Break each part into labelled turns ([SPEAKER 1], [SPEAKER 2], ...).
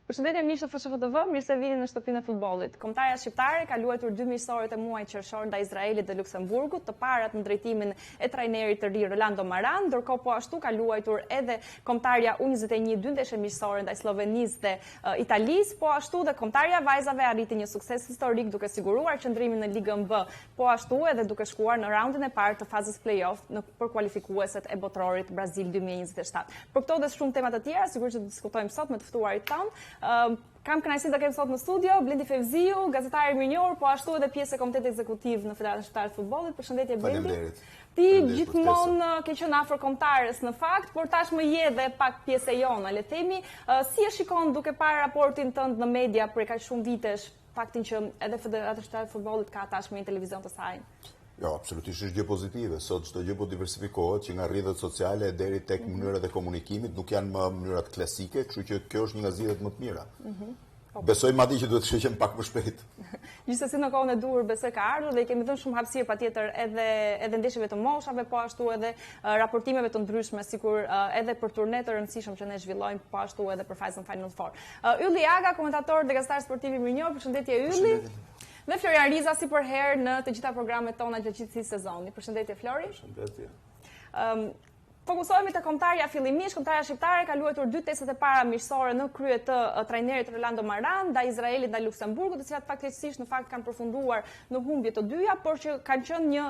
[SPEAKER 1] Përshëndetje miq të FSHFTV, mirë se vini në shtëpinë e futbollit. Kombëtarja shqiptare ka luajtur 2 miqësorët e muajit qershor ndaj Izraelit dhe Luksemburgut, të parat në drejtimin e trajnerit të ri Rolando Maran, ndërkohë po ashtu ka luajtur edhe kombëtarja U21 2 ndeshje miqësore ndaj Slovenisë dhe Italisë, po ashtu dhe kombëtarja vajzave arriti një sukses historik duke siguruar qëndrimin në Ligën B, po ashtu edhe duke shkuar në raundin e parë të fazës play-off për kualifikueset e botrorit Brazil 2027. Për këto dhe shumë tema të tjera, sigurisht që diskutojmë sot me të ftuarit tonë. Kam kënaqësinë të kem sot në studio Blendi Fevziu, gazetar i mirënjohur, po ashtu edhe pjesë e Komiteti Ekzekutiv në Federatën Shqiptare të Futbollit. Përshëndetje Blendi.
[SPEAKER 2] Faleminderit.
[SPEAKER 1] Ti gjithmonë ke qenë afër kombëtarës në fakt, por tashmë je dhe pak pjesë e jona, le të themi. Si e shikon duke parë raportin tënd në media për kaq shumë vitesh, faktin që edhe Federata Shqiptare e Futbollit ka tashmë një televizion të saj?
[SPEAKER 2] Jo, absolutisht është gjë pozitive. Sot çdo gjë po diversifikohet, që nga rrjetet sociale deri tek mënyrat e komunikimit nuk janë më mënyrat klasike, kështu që kjo është një nga zgjedhjet më të mira. Besoj madje që duhet të shqeqem pak më shpejt.
[SPEAKER 1] Gjithsesi në kohën e duhur besoj ka ardhur dhe i kemi dhënë shumë hapësirë patjetër edhe ndeshjeve të moshave, po ashtu edhe raportimeve të ndryshme, sikur edhe për turne të rëndësishëm që ne zhvillojmë, po ashtu edhe për fazën Final Four. Ylli Aga, komentator dhe gazetar sportiv i mirënjohur, përshëndetje Ylli. Dhe Florian Riza si për herë në të gjitha programet tona gjatë gjithësisë sezonit. Përshëndetje Flori.
[SPEAKER 2] Përshëndetje.
[SPEAKER 1] Fokusohemi te kombëtarja fillimisht. Kombëtarja shqiptare ka luajtur 2 testet e para miqësore në krye të trajnerit Rolando Maran ndaj Izraelit ndaj Luksemburgut, të cilat faktikisht në fakt kanë përfunduar në humbje të dyja, por që kanë qenë një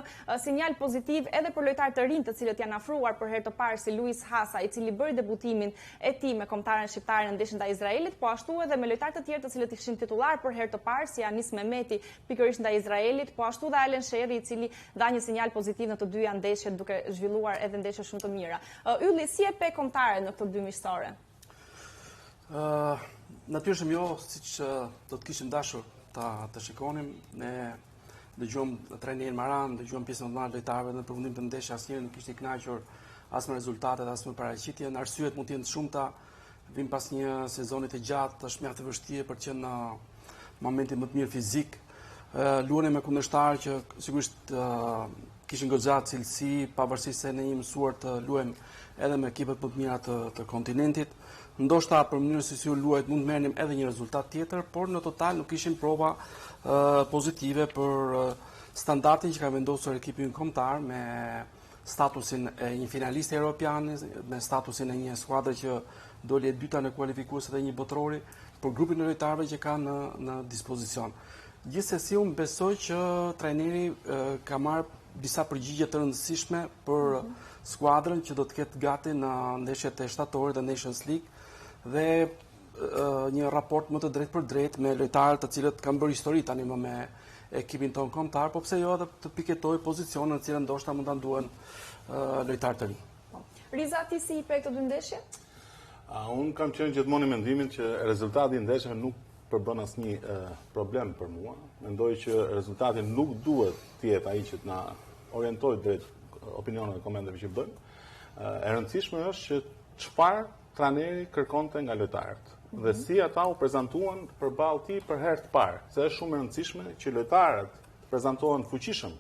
[SPEAKER 1] sinjal pozitiv edhe për lojtarët të rinj të cilët janë afruar për herë të parë si Luis Hasa, i cili bëri debutimin e tij me kombëtaren shqiptare në ndeshjen ndaj Izraelit, po ashtu edhe me lojtarë të tjerë të cilët ishin titullar për herë të parë si Anis Mehmeti pikërisht ndaj Izraelit, po ashtu dhe Alen Shehri, i cili dha një sinjal pozitiv në të dyja ndeshjet duke zhvilluar edhe ndeshje shumë të mira. Ylli, si e pe kombëtare në këto 2 miqësore?
[SPEAKER 3] Natyrisht jo, siç do të kishim dashur të shikonim, ne dëgjojmë trajnerin Maran, dëgjojmë pjesën e madhe lojtarëve në përfundim të ndeshjes, asnjëri nuk ishte i kënaqur as me rezultatet, as me paraqitjen. Arsyet mund të jenë të shumta, vim pas një sezoni të gjatë, është mjaft e vështirë për të qenë në momentin më të mirë fizik. Luani me kundërshtar që sigurisht kishin goxhat cilësi, pavarësisht se ne jemi mësuar të luajmë edhe me ekipet më të mira të kontinentit. Ndoshta për mënyrën se si u luajt mund të merrnim edhe një rezultat tjetër, por në total nuk kishin prova pozitive për standardin që ka vendosur ekipi ynë kombëtar, me statusin e një finaliste europiane, me statusin e një skuadre që doli e dyta në kualifikueset e një botrori, për grupin e lojtarëve që ka në dispozicion. Gjithsesi unë besoj që trajneri ka marrë disa përgjigje të rëndësishme për skuadrën që do të ketë gati në ndeshjet e shtatorit dhe Nations League dhe një raport më të drejtë për drejtë me lojtarët të cilët kanë bërë histori tani më me ekipin tonë kombëtar, po pse jo edhe të piketoj pozicionin në cilën ndoshta mund ta nduhen lojtarë të rinj.
[SPEAKER 1] Riza, ti si i pe këto 2 ndeshje?
[SPEAKER 4] Unë kam qenë gjithmonë në mendimin që rezultati i ndeshjeve nuk përbën asnjë problem për mua. Mendoj që rezultati nuk duhet të jetë ai që na orientojë drejt opinioneve dhe komenteve që bëjmë. E rëndësishme është që çfarë trajneri kërkonte nga lojtarët dhe si ata u prezantuan përballë tij për herë të parë. Se është shumë e rëndësishme që lojtarët prezantohen fuqishëm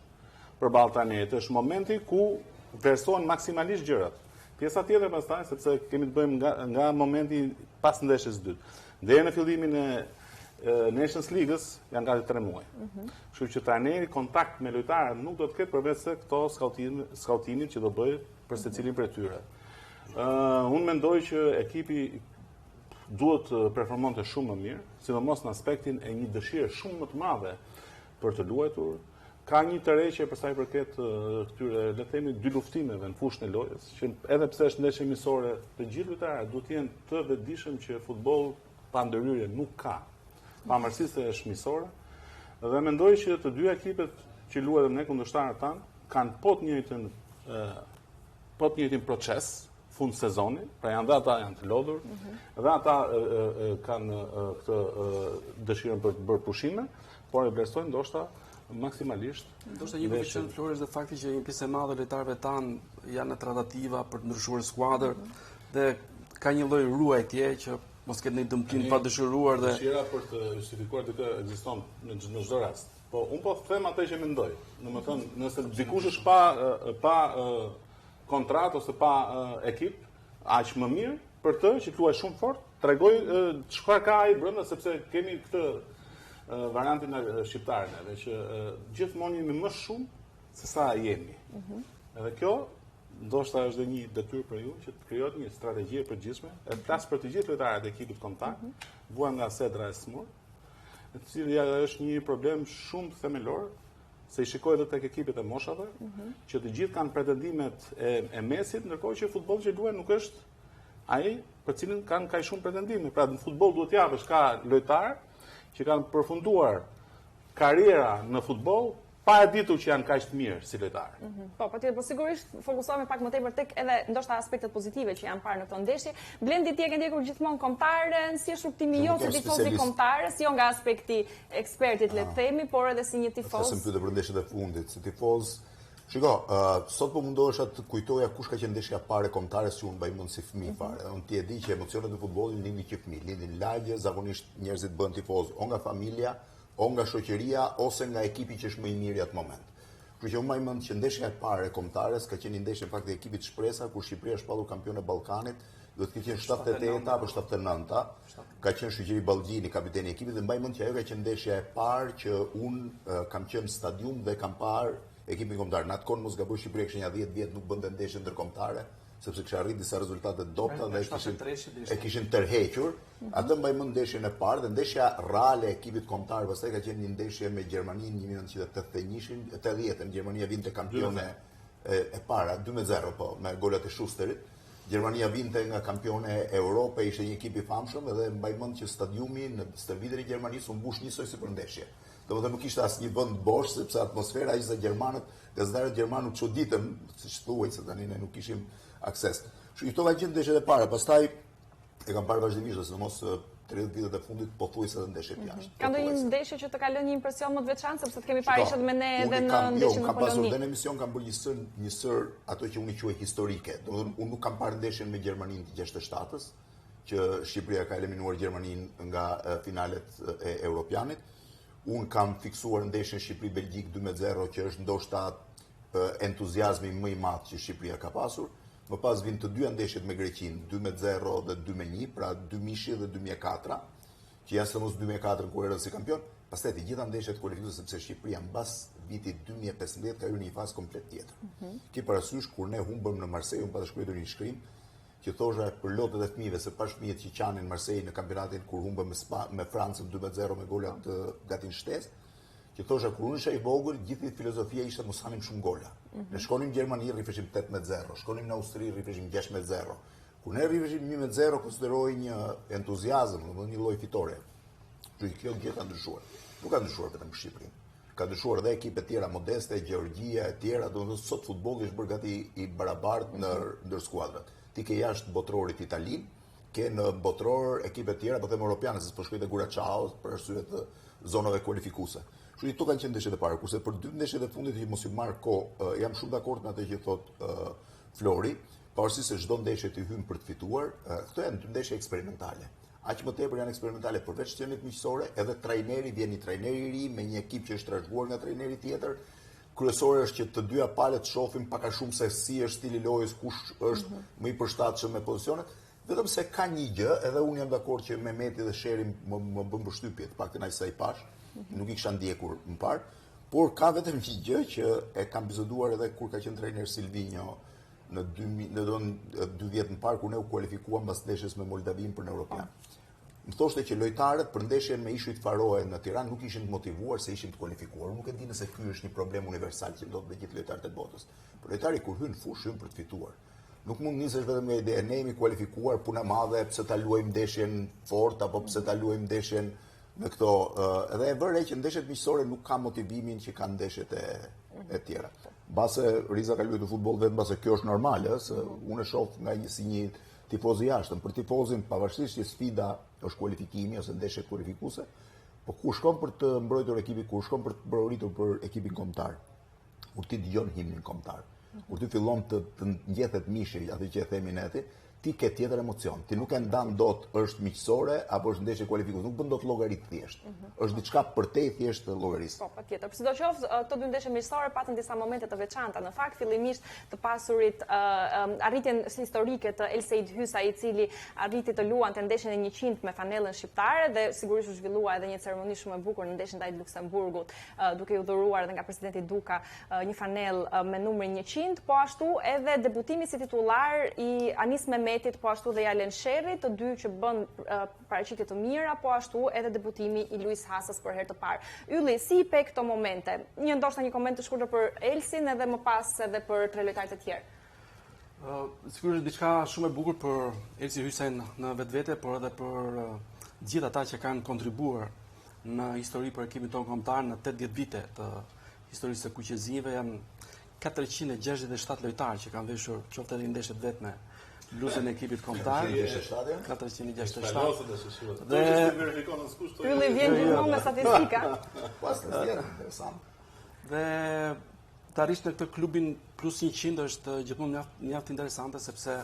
[SPEAKER 4] përballë trajnerit. Është momenti ku vlerësohen maksimalisht gjërat. Pjesa tjetër pastaj, sepse kemi të bëjmë nga momenti pas ndeshjes së dytë. Deri në fillimin e Nations League-s janë gati 3 muaj. Kështu që trajneri kontakt me lojtarët nuk do të ketë përveç se këto skautimit që do bëjë për secilin prej tyre. Unë mendoj që ekipi duhet të performonte shumë më mirë, sidomos në aspektin e një dëshire shumë më të madhe për të luajtur. ka një tërheqje për sa i përket këtyre, le të themi, dy luftimeve në fushën e lojës, që edhe pse është ndeshje miqësore, të gjithë lojtarët duhet të jenë të vetëdijshëm që futboll pa ndërhyrje nuk ka, pavarësisht se është miqësore, dhe mendoj që të dy ekipet që luajnë me kundërshtarët tanë kanë po të njëjtin proces fund sezoni, pra janë dhe ata janë të lodhur, dhe ata kanë këtë dëshirën për të bërë pushime, por e vlerësojnë ndoshta maksimalisht.
[SPEAKER 3] Ndoshta një përqendrim Flori është fakti që një pjesë e madhe e lojtarëve tanë janë në tratativa për të ndryshuar skuadër dhe ka një lloj ruajtje që mos ketë një dëmtim pa dëshiruar dhe
[SPEAKER 4] dëshira për të justifikuar këtë ekziston në çdo rast. Po un po them atë që mendoj. Domethënë, nëse dikush është pa kontratë ose pa ekip, aq më mirë për të që luaj shumë fort, tregoj çfarë ka ai brenda sepse kemi këtë variantin shqiptar edhe që gjithmonë jemi më shumë se sa jemi. Edhe kjo ndoshta është dhe një detyrë për ju që të krijohet një strategji e përgjithshme, e flas për të gjithë lojtarët e ekipit kontakt, vuan nga Sedra e Smur, e cili është një problem shumë themelor, se i shikoj edhe tek ekipet e moshave, që të gjithë kanë pretendimet e mesit, ndërkohë që futbolli që luajnë nuk është ai për cilin kanë kaq shumë pretendime. Pra në futboll duhet japësh ka lojtarë që kanë përfunduar karriera në futboll pa e ditur që janë kaq të mirë si lojtarë.
[SPEAKER 1] Po, patjetër, po sigurisht fokusohemi pak më tepër tek edhe ndoshta aspektet pozitive që janë parë në këtë ndeshje. Blendi ti e ke ndjekur gjithmonë kombëtaren, si është kuptimi jote si tifoz i kombëtarës, jo nga aspekti ekspertit le të themi, por edhe si një tifoz.
[SPEAKER 2] Flasim pyetje për ndeshjet e fundit, si tifoz. Shiko, sot po mundohesha të kujtoja kush ka qenë ndeshja e parë kombëtare si unë mbaj mend si fëmijë fare. Unë ti e di që emocionet e futbollit lindin që fëmijë, lindin lagje, zakonisht njerëzit bëhen tifoz o nga familja, o nga shoqëria, ose nga ekipi që është më i miri atë moment. Kështu që unë mbaj mend që ndeshja e parë e kombëtares ka qenë një ndeshje fakt e ekipit Shpresa, kur Shqipëria është pallur kampion e Ballkanit, duhet të qenë 78 apo 79-a. Ka qenë Shqyqeri Ballgjini, kapiteni i ekipit, dhe mbaj mend që ajo ka qenë ndeshja e parë që unë kam qenë në stadium dhe kam parë ekipin kombëtar. Në atë kohë mos gaboj, Shqipëria kishte një 10 vjet nuk bënte ndeshje ndërkombëtare, sepse kisha arrit disa rezultate dobta dhe e kishin tërhequr. Atë mbaj mend ndeshjen e parë dhe ndeshja reale e ekipit kombëtar, pastaj ka qenë një ndeshje me Gjermaninë 1981, Gjermania vinte kampione e para 2-0 po, me golat e Schusterit. Gjermania vinte nga kampione e Europe, ishte një ekip i famshëm dhe mbaj mend që stadiumi në stërvitjen e Gjermanisë u mbush njësoj si për ndeshje. Domethënë nuk ishte asnjë vend bosh sepse atmosfera ishte gjermanët, gazetarët gjermanë u çuditën, siç thuaj se tani ne nuk kishim akses. Kështu këto kanë qenë ndeshjet e para, pastaj e kam parë vazhdimisht, sidomos 30 vitet e fundit pothuajse edhe ndeshje jashtë.
[SPEAKER 1] Ka ndonjë ndeshje që të ka lënë një impresion më të veçantë sepse të kemi parë ishte me ne edhe në ndeshjen
[SPEAKER 2] Ka
[SPEAKER 1] me
[SPEAKER 2] pasur
[SPEAKER 1] Poloni.
[SPEAKER 2] dhe në emision kam bërë një sër ato që unë i quaj historike. Domethënë unë nuk kam parë ndeshjen me Gjermaninë të 67-s, që Shqipëria ka eliminuar Gjermaninë nga finalet e Europianit. Unë kam fiksuar ndeshjen Shqipëri-Belgjik 2-0, që është ndoshta entuziazmi më i madh që Shqipëria ka pasur. Më pas vin të dyja ndeshjet me Greqinë, 2-0 dhe 2-1, pra 2000 dhe 2004, që janë sëmos 2004 kur erdhi si kampion. Pastaj të gjitha ndeshjet kualifikuese sepse Shqipëria mbas vitit 2015 ka hyrë në një fazë komplet tjetër. Ki parasysh kur ne humbëm në Marseille, unë pata shkruar një shkrim që thosha për lotët e fëmijëve se pash fëmijët që qanin në Marseille në kampionatin kur humbëm me Francën 2-0 me gola të gatin shtesë, që thosha kur unë isha i vogël, gjithë filozofia ishte mos hanim shumë gola. Ne shkonim në Gjermani, rrifeshim 8-0, shkonim në Austri, rrifeshim 6-0. Kur ne rrifeshim 1-0, konsideroi një entuziazëm, domethënë një lloj fitore. Kjo gjë ka ndryshuar. Nuk ka ndryshuar vetëm Shqipërinë. Ka ndryshuar edhe ekipet tjera modeste, Gjeorgjia e tjera, domethënë sot futbolli është bërë gati i barabartë ndër skuadrat. Ti ke jashtë botrorit Italin, ke në botror ekipet tjera, po them europiane, se po shkoj te Guracao për arsye të zonave kualifikuese. Kështu që to kanë qenë ndeshjet e para, kurse për dy ndeshjet e fundit që mos ju marr kohë, jam shumë dakord me atë që thot Flori, pavarësisht se çdo ndeshje ti hyn për të fituar, këto janë dy ndeshje eksperimentale. Aq më tepër janë eksperimentale përveç qeniet miqësore, edhe trajneri vjen një trajner i ri me një ekip që është trashëguar nga trajneri tjetër. Kryesore është që të dyja palët shohim pak a shumë se si është stili lojës, kush është më i përshtatshëm me pozicionet. Vetëm se ka një gjë, edhe unë jam dakord që Mehmeti dhe Sheri më bën përshtypje, të paktën ai sa i pash, nuk i kisha ndjekur më parë, por ka vetëm një gjë që e kam biseduar edhe kur ka qenë trajner Silvinho në 2 vjet më parë kur ne u kualifikuam pas ndeshjes me Moldavinë për në Europian. më thoshte që lojtarët për ndeshjen me Ishujt Faroe në Tiranë nuk ishin të motivuar se ishin të kualifikuar. Nuk e di nëse ky është një problem universal që ndodh me gjithë lojtarët e botës. Por lojtari kur hyn fush hyn për të fituar. Nuk mund nisesh vetëm me ide, ne jemi kualifikuar, puna madhe, pse ta luajmë ndeshjen fort apo pse ta luajmë ndeshjen me këto. Edhe e vëre që ndeshjet miqësore nuk kanë motivimin që kanë ndeshjet e tjera. Mbase Riza ka luajtur futboll vetëm mbase kjo është normale, se unë e shoh nga si një tifoz i jashtëm. Për tifozin, pavarësisht që sfida është kualifikimi ose ndeshje kualifikuese, po kur shkon për të mbrojtur ekipin, kur shkon për të mbrojtur për ekipin kombëtar, kur ti dëgjon himnin kombëtar, kur ti fillon të ngjethet mishi, atë që e themi ne ti, ti ke tjetër emocion. Ti nuk e ndan dot është miqësore apo është ndeshje kualifikuese, nuk bën dot llogarit thjesht. Është diçka përtej thjesht të llogarisë.
[SPEAKER 1] Po, patjetër. Sidoqoftë, këto dy ndeshje miqësore patën disa momente të veçanta. Në fakt, fillimisht të pasurit arritjen historike të Elseid Hysa, i cili arriti të luante ndeshjen e 100 me fanellën shqiptare dhe sigurisht u zhvillua edhe një ceremoni shumë e bukur në ndeshjen ndaj Luksemburgut, duke u dhuruar edhe nga presidenti Duka një fanellë me numrin 100, po ashtu edhe debutimi si titullar i Anis Mehmetit, po ashtu dhe Jalen Sherrit, të dy që bën paraqitje të mira, po ashtu edhe debutimi i Luis Hasas për herë të parë. Ylli, si i pe këto momente? Ndoshta një koment të shkurtër për Elsin edhe më pas edhe për tre lojtarët e tjerë.
[SPEAKER 3] Sigurisht diçka shumë e bukur për Elsi Hysen në vetvete, por edhe për gjithë ata që kanë kontribuar në histori për ekipin tonë kombëtar në 80 vite të historisë së kuqezive. Janë 467 lojtarë që kanë veshur qoftë edhe ndeshjet vetme bluzën e ekipit kombëtar. 467.
[SPEAKER 4] Dhe verifikon as kusht.
[SPEAKER 1] Ylli vjen gjithmonë me statistika.
[SPEAKER 2] Pas të vjen interesant.
[SPEAKER 3] Dhe të arrish në këtë klubin plus 100 është gjithmonë mjaft interesante, sepse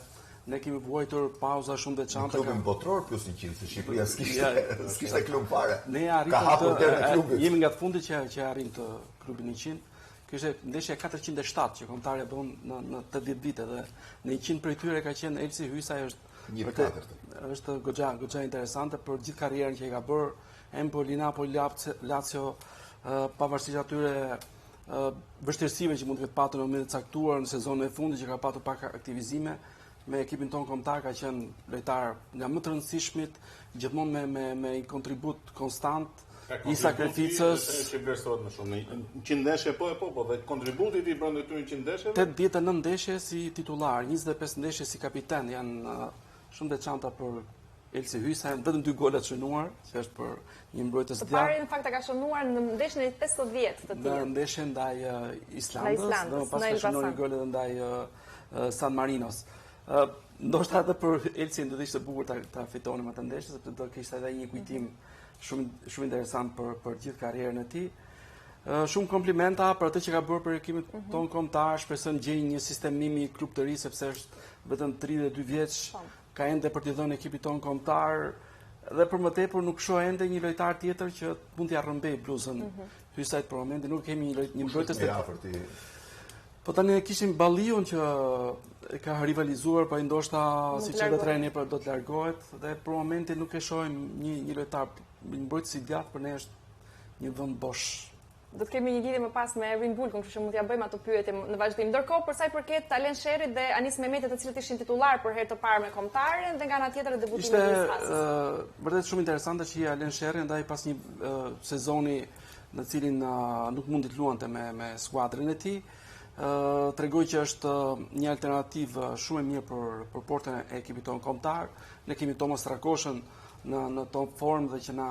[SPEAKER 3] ne kemi vuajtur pauza shumë veçanta.
[SPEAKER 2] Klubin botror plus 100, se Shqipëria s'kishte klub fare.
[SPEAKER 3] Ne arritëm jemi nga të fundit që arrim të klubin 100. Kjo ishte ndeshja 407 që kombëtarja bën në 80 vite dhe në 100 prej tyre ka qenë Elsi Hysa, është goxha interesante për gjithë karrierën që i ka bërë Empoli, Napoli, Lazio, pavarësisht atyre vështirësive që mund të ketë patur në momentet caktuar në sezonin e fundit që ka patur pak aktivizime me ekipin tonë kombëtar, ka qenë lojtar nga më të rëndësishmit, gjithmonë me një kontribut konstant i sakrificës.
[SPEAKER 4] Që vlerësohet më shumë. 100 ndeshje po, dhe kontributi i brenda këtyre 100 ndeshjeve?
[SPEAKER 3] 89 ndeshje si titular, 25 ndeshje si kapiten, janë shumë veçanta për Elsi Hysa, vetëm 2 gola të shënuar, që është për një mbrojtës djathtë.
[SPEAKER 1] Të pari në fakt ka shënuar në ndeshjen e 50 të tij.
[SPEAKER 3] Në ndeshjen ndaj Islandës, dhe pas ka shënuar një gol edhe ndaj San Marinos. Ndoshta edhe për Elsin do të ishte bukur ta fitonim atë ndeshje, sepse do kishte edhe një kujtim shumë interesant për gjithë karrierën e tij. Shumë komplimenta për atë që ka bërë për ekipin tonë kombëtar, shpresoj të gjejë një sistemimi klub të ri, sepse është vetëm 32 vjeç, ka ende për t'i dhënë ekipit tonë kombëtar, dhe për më tepër nuk shoh ende një lojtar tjetër që mund t'ia rrëmbej bluzën Hysajt për momentin, nuk kemi një mbrojtës të afërt. Po tani kishim Balliun që ka rivalizuar, po ndoshta siç edhe treni do të largohet, dhe për momentin nuk e shohim një lojtar, një mbrojtës i djathtë për ne është një vend bosh.
[SPEAKER 1] Do të kemi një lidhje më pas me Ervin Bulkun, kështu që mund t'ja bëjmë ato pyetje në vazhdim. Ndërkohë, për sa i përket Alen Sherrit dhe Anis Mehmetit, të cilët ishin titullar për herë të parë me kombëtaren, dhe nga ana tjetër debutimi i Luis Hasas.
[SPEAKER 3] Ishte vërtet shumë interesante që Alen Sherri ndaj pas një sezoni në cilin nuk mundi të luante me skuadrën e tij, tregoi që është një alternativë shumë e mirë për portën e ekipit tonë kombëtar. Ne kemi Thomas Rakoshën në top form dhe që na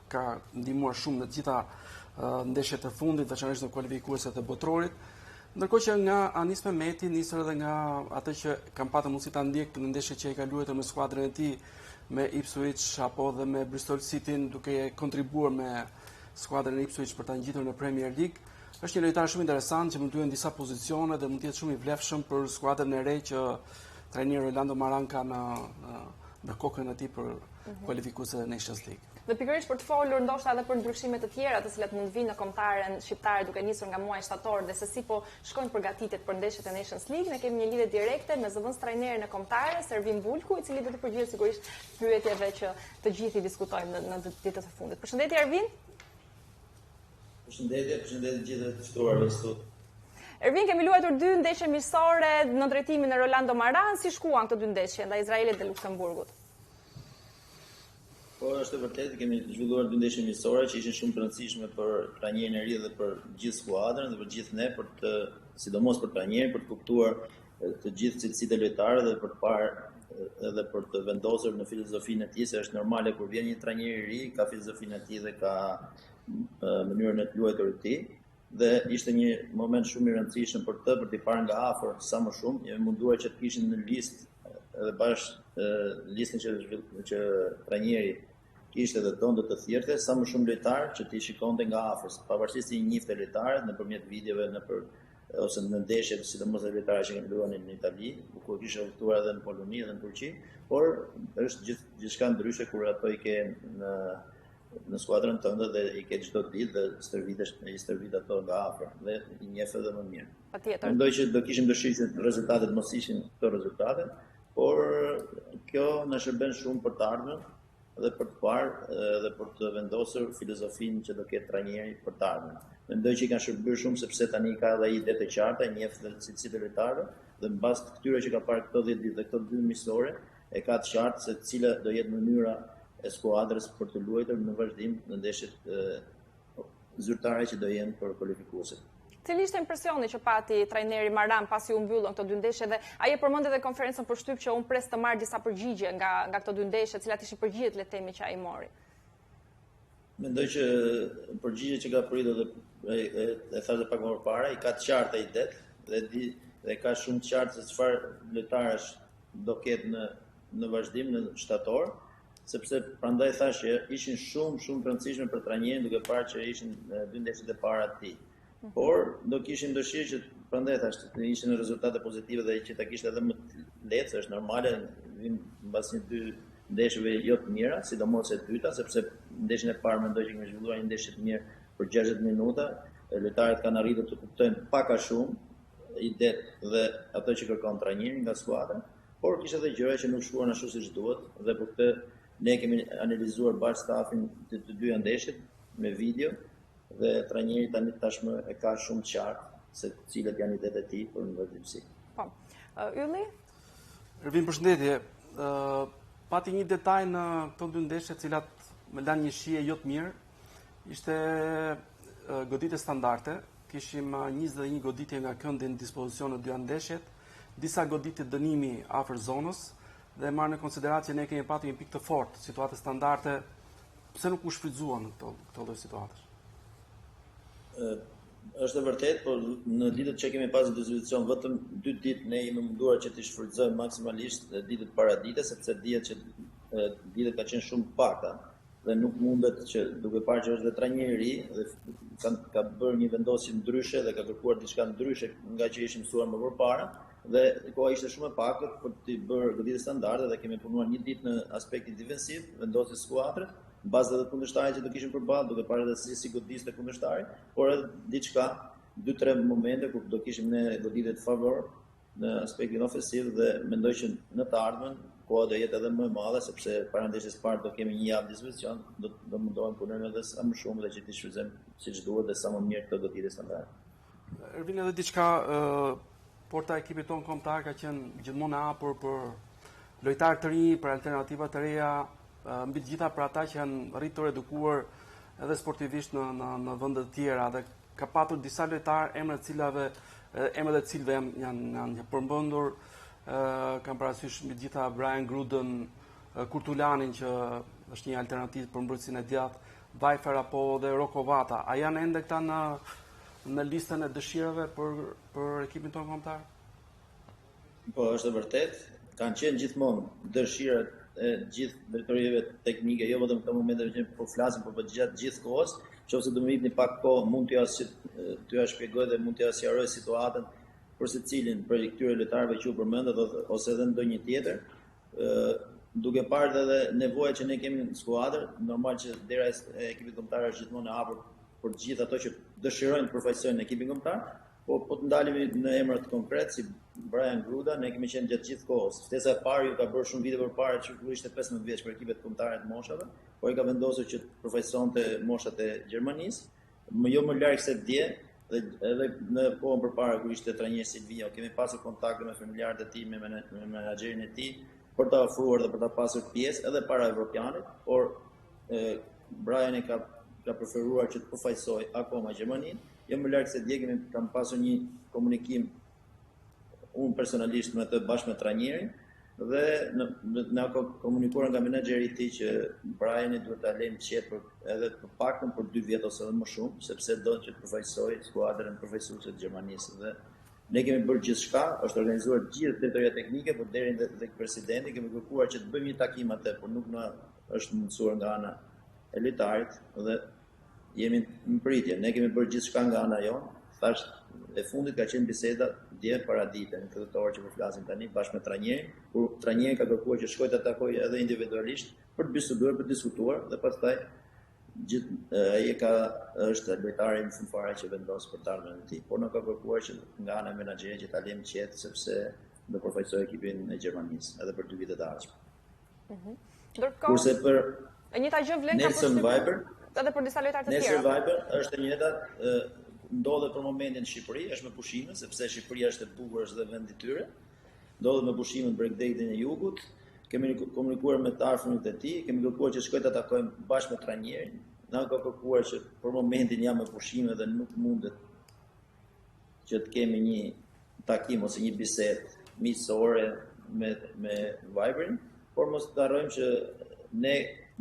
[SPEAKER 3] ka ndihmuar shumë në të gjitha ndeshjet e fundit, veçanërisht në kualifikueset e botrorit. Ndërkohë që nga Anis Mehmeti nisur edhe nga atë që kam patur mundësi ta ndjek në ndeshjet që i ka luajtur me skuadrën e tij, me Ipswich apo dhe me Bristol City, duke kontribuar me skuadrën e Ipswich për ta ngjitur në Premier League. Është një lojtar shumë interesant që mund të jetë në disa pozicione dhe mund të jetë shumë i vlefshëm për skuadrën e re që trajneri Orlando Maran ka në kokën e tij për kualifikueset e Nations League.
[SPEAKER 1] Dhe pikërisht për të folur ndoshta edhe për ndryshimet të tjera të cilat mund vinë në kombëtaren shqiptare duke nisur nga muaji shtator dhe se si po shkojnë përgatitjet për ndeshjet e Nations League, ne kemi një lidhje direkte me zëvendës trajnerin e kombëtares Ervin Bulku, i cili do të përgjigjet sigurisht pyetjeve që të gjithë i diskutojmë në ditët e fundit. Përshëndetje Ervin.
[SPEAKER 5] Përshëndetje gjithë të ftuarve sot.
[SPEAKER 1] Ervin, kemi luajtur 2 ndeshje miqësore në drejtimin e Rolando Maran, si shkuan këto 2 ndeshje ndaj Izraelit dhe Luksemburgut?
[SPEAKER 5] Po, është e vërtetë, kemi zhvilluar 2 ndeshje miqësore që ishin shumë të rëndësishme për trajnerin e ri dhe për gjithë skuadrën dhe për gjithë ne, për të, sidomos për trajnerin, për të kuptuar të gjithë cilësitë e lojtarëve dhe për të parë edhe për të vendosur në filozofinë e tij, se është normale kur vjen një trajner i ri, ka filozofinë e tij dhe ka mënyrën e të luajtur të tij. Dhe ishte një moment shumë i rëndësishëm për t'i parë nga afër sa më shumë. Jemi munduar që të kishin në listë edhe bashkë listën që trajneri kishte dhe donte të thjerte sa më shumë lojtarë që t'i shikonte nga afër, pavarësisht se i njihte lojtarët nëpërmjet videove, ose në ndeshjet, sidomos e lojtarëve që luanin në Itali, ku kishte udhëtuar edhe në Poloni edhe në Turqi, por është gjithçka ndryshe kur ato i ke në skuadrën tënde dhe i ke çdo ditë dhe i stërvit ato nga afër dhe i njeh edhe më mirë.
[SPEAKER 1] Patjetër.
[SPEAKER 5] Mendoj që do kishim dëshirë që rezultatet mos ishin këto rezultate, por kjo na shërben shumë për të ardhmen dhe për të parë dhe për të vendosur filozofinë që do ketë trajneri për të ardhmen. Mendoj që i kanë shërbyer shumë sepse tani ka edhe ide të qarta, njeh cilësitë e lojtarëve dhe mbas këtyre që ka parë këto 10 ditë dhe këto 2 miqësore, e ka të qartë se cila do jetë mënyra e skuadrës për të luajtur në vazhdim në ndeshjet zyrtare që do jenë për kualifikuesit.
[SPEAKER 1] Cili ishte impresioni që pati trajneri Maran pasi u mbyllën këto 2 ndeshje dhe ai e përmendi edhe konferencën për shtyp që unë pres të marr disa përgjigje nga këto 2 ndeshje, cilat ishin përgjigjet le të themi që ai mori.
[SPEAKER 5] Mendoj që përgjigjet që ka pritur dhe e thashë pak më parë, i ka të qarta idet dhe ka shumë të qartë se çfarë lojtarësh do ketë në vazhdim në shtator, sepse prandaj thashë ishin shumë të rëndësishme për trajnerin duke parë që ishin 2 ndeshjet e para të tij. Por do kishim dëshirë që prandaj thashë të ishin rezultate pozitive dhe që ta kishte edhe më lehtë, është normale vim mbas 2 ndeshjeve jo të mira, sidomos e dyta, sepse ndeshjen e parë mendoj që kemi zhvilluar një ndeshje të mirë për 60 minuta, lojtarët kanë arritur të kuptojnë pak a shumë idetë dhe ato që kërkon trajneri nga skuadra, por kishte edhe gjëra që nuk shkuan ashtu siç duhet dhe për këtë ne kemi analizuar bashkë stafin të 2 ndeshjet me video dhe trajneri tani tashmë e ka shumë qartë se cilat janë idetë e tij për në vazhdimsi.
[SPEAKER 1] Po. Ylli?
[SPEAKER 3] Ervin, përshëndetje. Pati një detaj në këto 2 ndeshje, cilat më lanë një shije jo të mirë, ishte goditje standarde. Kishim 21 goditje nga këndi në dispozicion në 2 ndeshjet, disa goditje dënimi afër zonës dhe marrë në konsiderat që ne kemi pati një pikë të fortë, situate standarde, pse nuk u shfrytzuan në këto lloj situatash?
[SPEAKER 5] Është e vërtet, por në ditët që kemi pasur në dispozicion vetëm 2 ditë ne jemi munduar që të shfrytëzojmë maksimalisht ditët para ditës, sepse dihet që ditët ka qenë shumë pakta dhe nuk mundet që duke parë që është dhe trajneri i ri dhe ka bërë një vendosje ndryshe dhe ka kërkuar diçka ndryshe nga që ishim mësuar më përpara dhe koha ishte shumë e pakët për të bërë goditje standarde dhe kemi punuar një ditë në aspektin defensiv, vendosje skuadrës, bazë edhe kundërshtarit që do kishim përballë, duke parë edhe si godiste kundërshtarit, por edhe diçka 2-3 momente kur do kishim ne goditje të favor në aspektin ofensiv dhe mendoj që në të ardhmen koha do jetë edhe më e madhe sepse para ndeshjes parë do kemi një javë dispozicion, do mundohem punojmë edhe sa më shumë dhe që të shfrytëzojmë siç duhet dhe sa më mirë këtë goditje standarde.
[SPEAKER 3] Ervin, edhe diçka porta e ekipit tonë kombëtar ka qenë gjithmonë e hapur për lojtarë të rinj, për alternativa të reja, mbi të gjitha për ata që janë rritur edukuar edhe sportivisht në vende të tjera dhe ka patur disa lojtarë emrat e cilëve janë përmendur, kam parasysh mbi të gjitha Brian Gruden, Kurtulanin që është një alternativë për mbrojtësinë e djathtë, Vajfer apo dhe Roko Vata. A janë ende këta në listën e dëshirave për ekipin tonë kombëtar?
[SPEAKER 5] Po, është e vërtet. Kanë qenë gjithmonë dëshirat e gjithë drejtorive teknike, jo vetëm në këto momente që po flasim, por gjatë gjithë kohës, nëse do më jepni pak kohë, mund t'ju shpjegoj dhe mund t'ju sqaroj situatën për secilin prej këtyre lojtarëve që u përmendet ose edhe ndonjë tjetër. Duke parë edhe nevoja që ne kemi në skuadër, normal që dera e ekipit kombëtar është gjithmonë e hapur për të gjithë ato që dëshirojnë të përfaqësojnë ekipin kombëtar, po të ndalemi në emra të konkret si Brian Gruda, ne kemi qenë gjatë gjithë kohës. Ftesa e parë ju ka bërë shumë vite përpara që kur ishte 15 vjeç për ekipet kombëtare të moshave, por ai ka vendosur që të përfaqësonte moshat e Gjermanisë, jo më larg se dje, dhe edhe në kohën përpara kur ishte trajner Silvio, kemi pasur kontakte me familjarët e tij, me menaxherin e tij, për ta ofruar dhe për ta pasur pjesë edhe para evropianit, por Brian ka preferuar që të përfaqësoj akoma Gjermaninë. Jo më larg se dje kam pasur një komunikim unë personalisht me të bashkë me trajnerin dhe na komunikuar nga menaxheri i tij që Briani duhet ta lejmë qetë edhe të paktën për 2 vjet ose edhe më shumë, sepse do që të përfaqësojë skuadrën përfaqësuese të Gjermanisë. Dhe ne kemi bërë gjithçka, është organizuar gjithë drejtoria teknike, por deri tek presidenti kemi kërkuar që të bëjmë një takim atë, por nuk na është mundsuar nga ana e lojtarit dhe jemi në pritje. Ne kemi bërë gjithçka nga ana jonë. Thash e fundit ka qenë biseda dje paradite në këtë orë që po flasim tani bashkë me trajnerin, kur trajneri ka kërkuar që shkoj të takojë edhe individualisht për të biseduar, për të diskutuar dhe pastaj ai është lojtari në fund fare që vendos për të ardhmen e tij. Por nuk ka kërkuar që nga ana e menaxherit që ta lëmë qetë sepse do përfaqësoj ekipin e Gjermanisë edhe për 2 vite të ardhshme. Kurse për
[SPEAKER 1] e njëjta gjë vlen ka
[SPEAKER 5] Nelson Viber,
[SPEAKER 1] edhe për disa lojtarë të tjerë.
[SPEAKER 5] Nelson Viber është e njëjta, ndodhet për momentin në Shqipëri, është me pushime, sepse Shqipëria është e bukur, është dhe vend i tyre. Ndodhet me pushime në Bregdetin e Jugut. Kemi komunikuar me të afërmit e tij, kemi kërkuar që shkojë ta takojmë bashkë me trajnerin. Na ka kërkuar që për momentin jam me pushime dhe nuk mundet që të kemi një takim ose një bisedë miqësore me Viberin, por mos të harrojmë që ne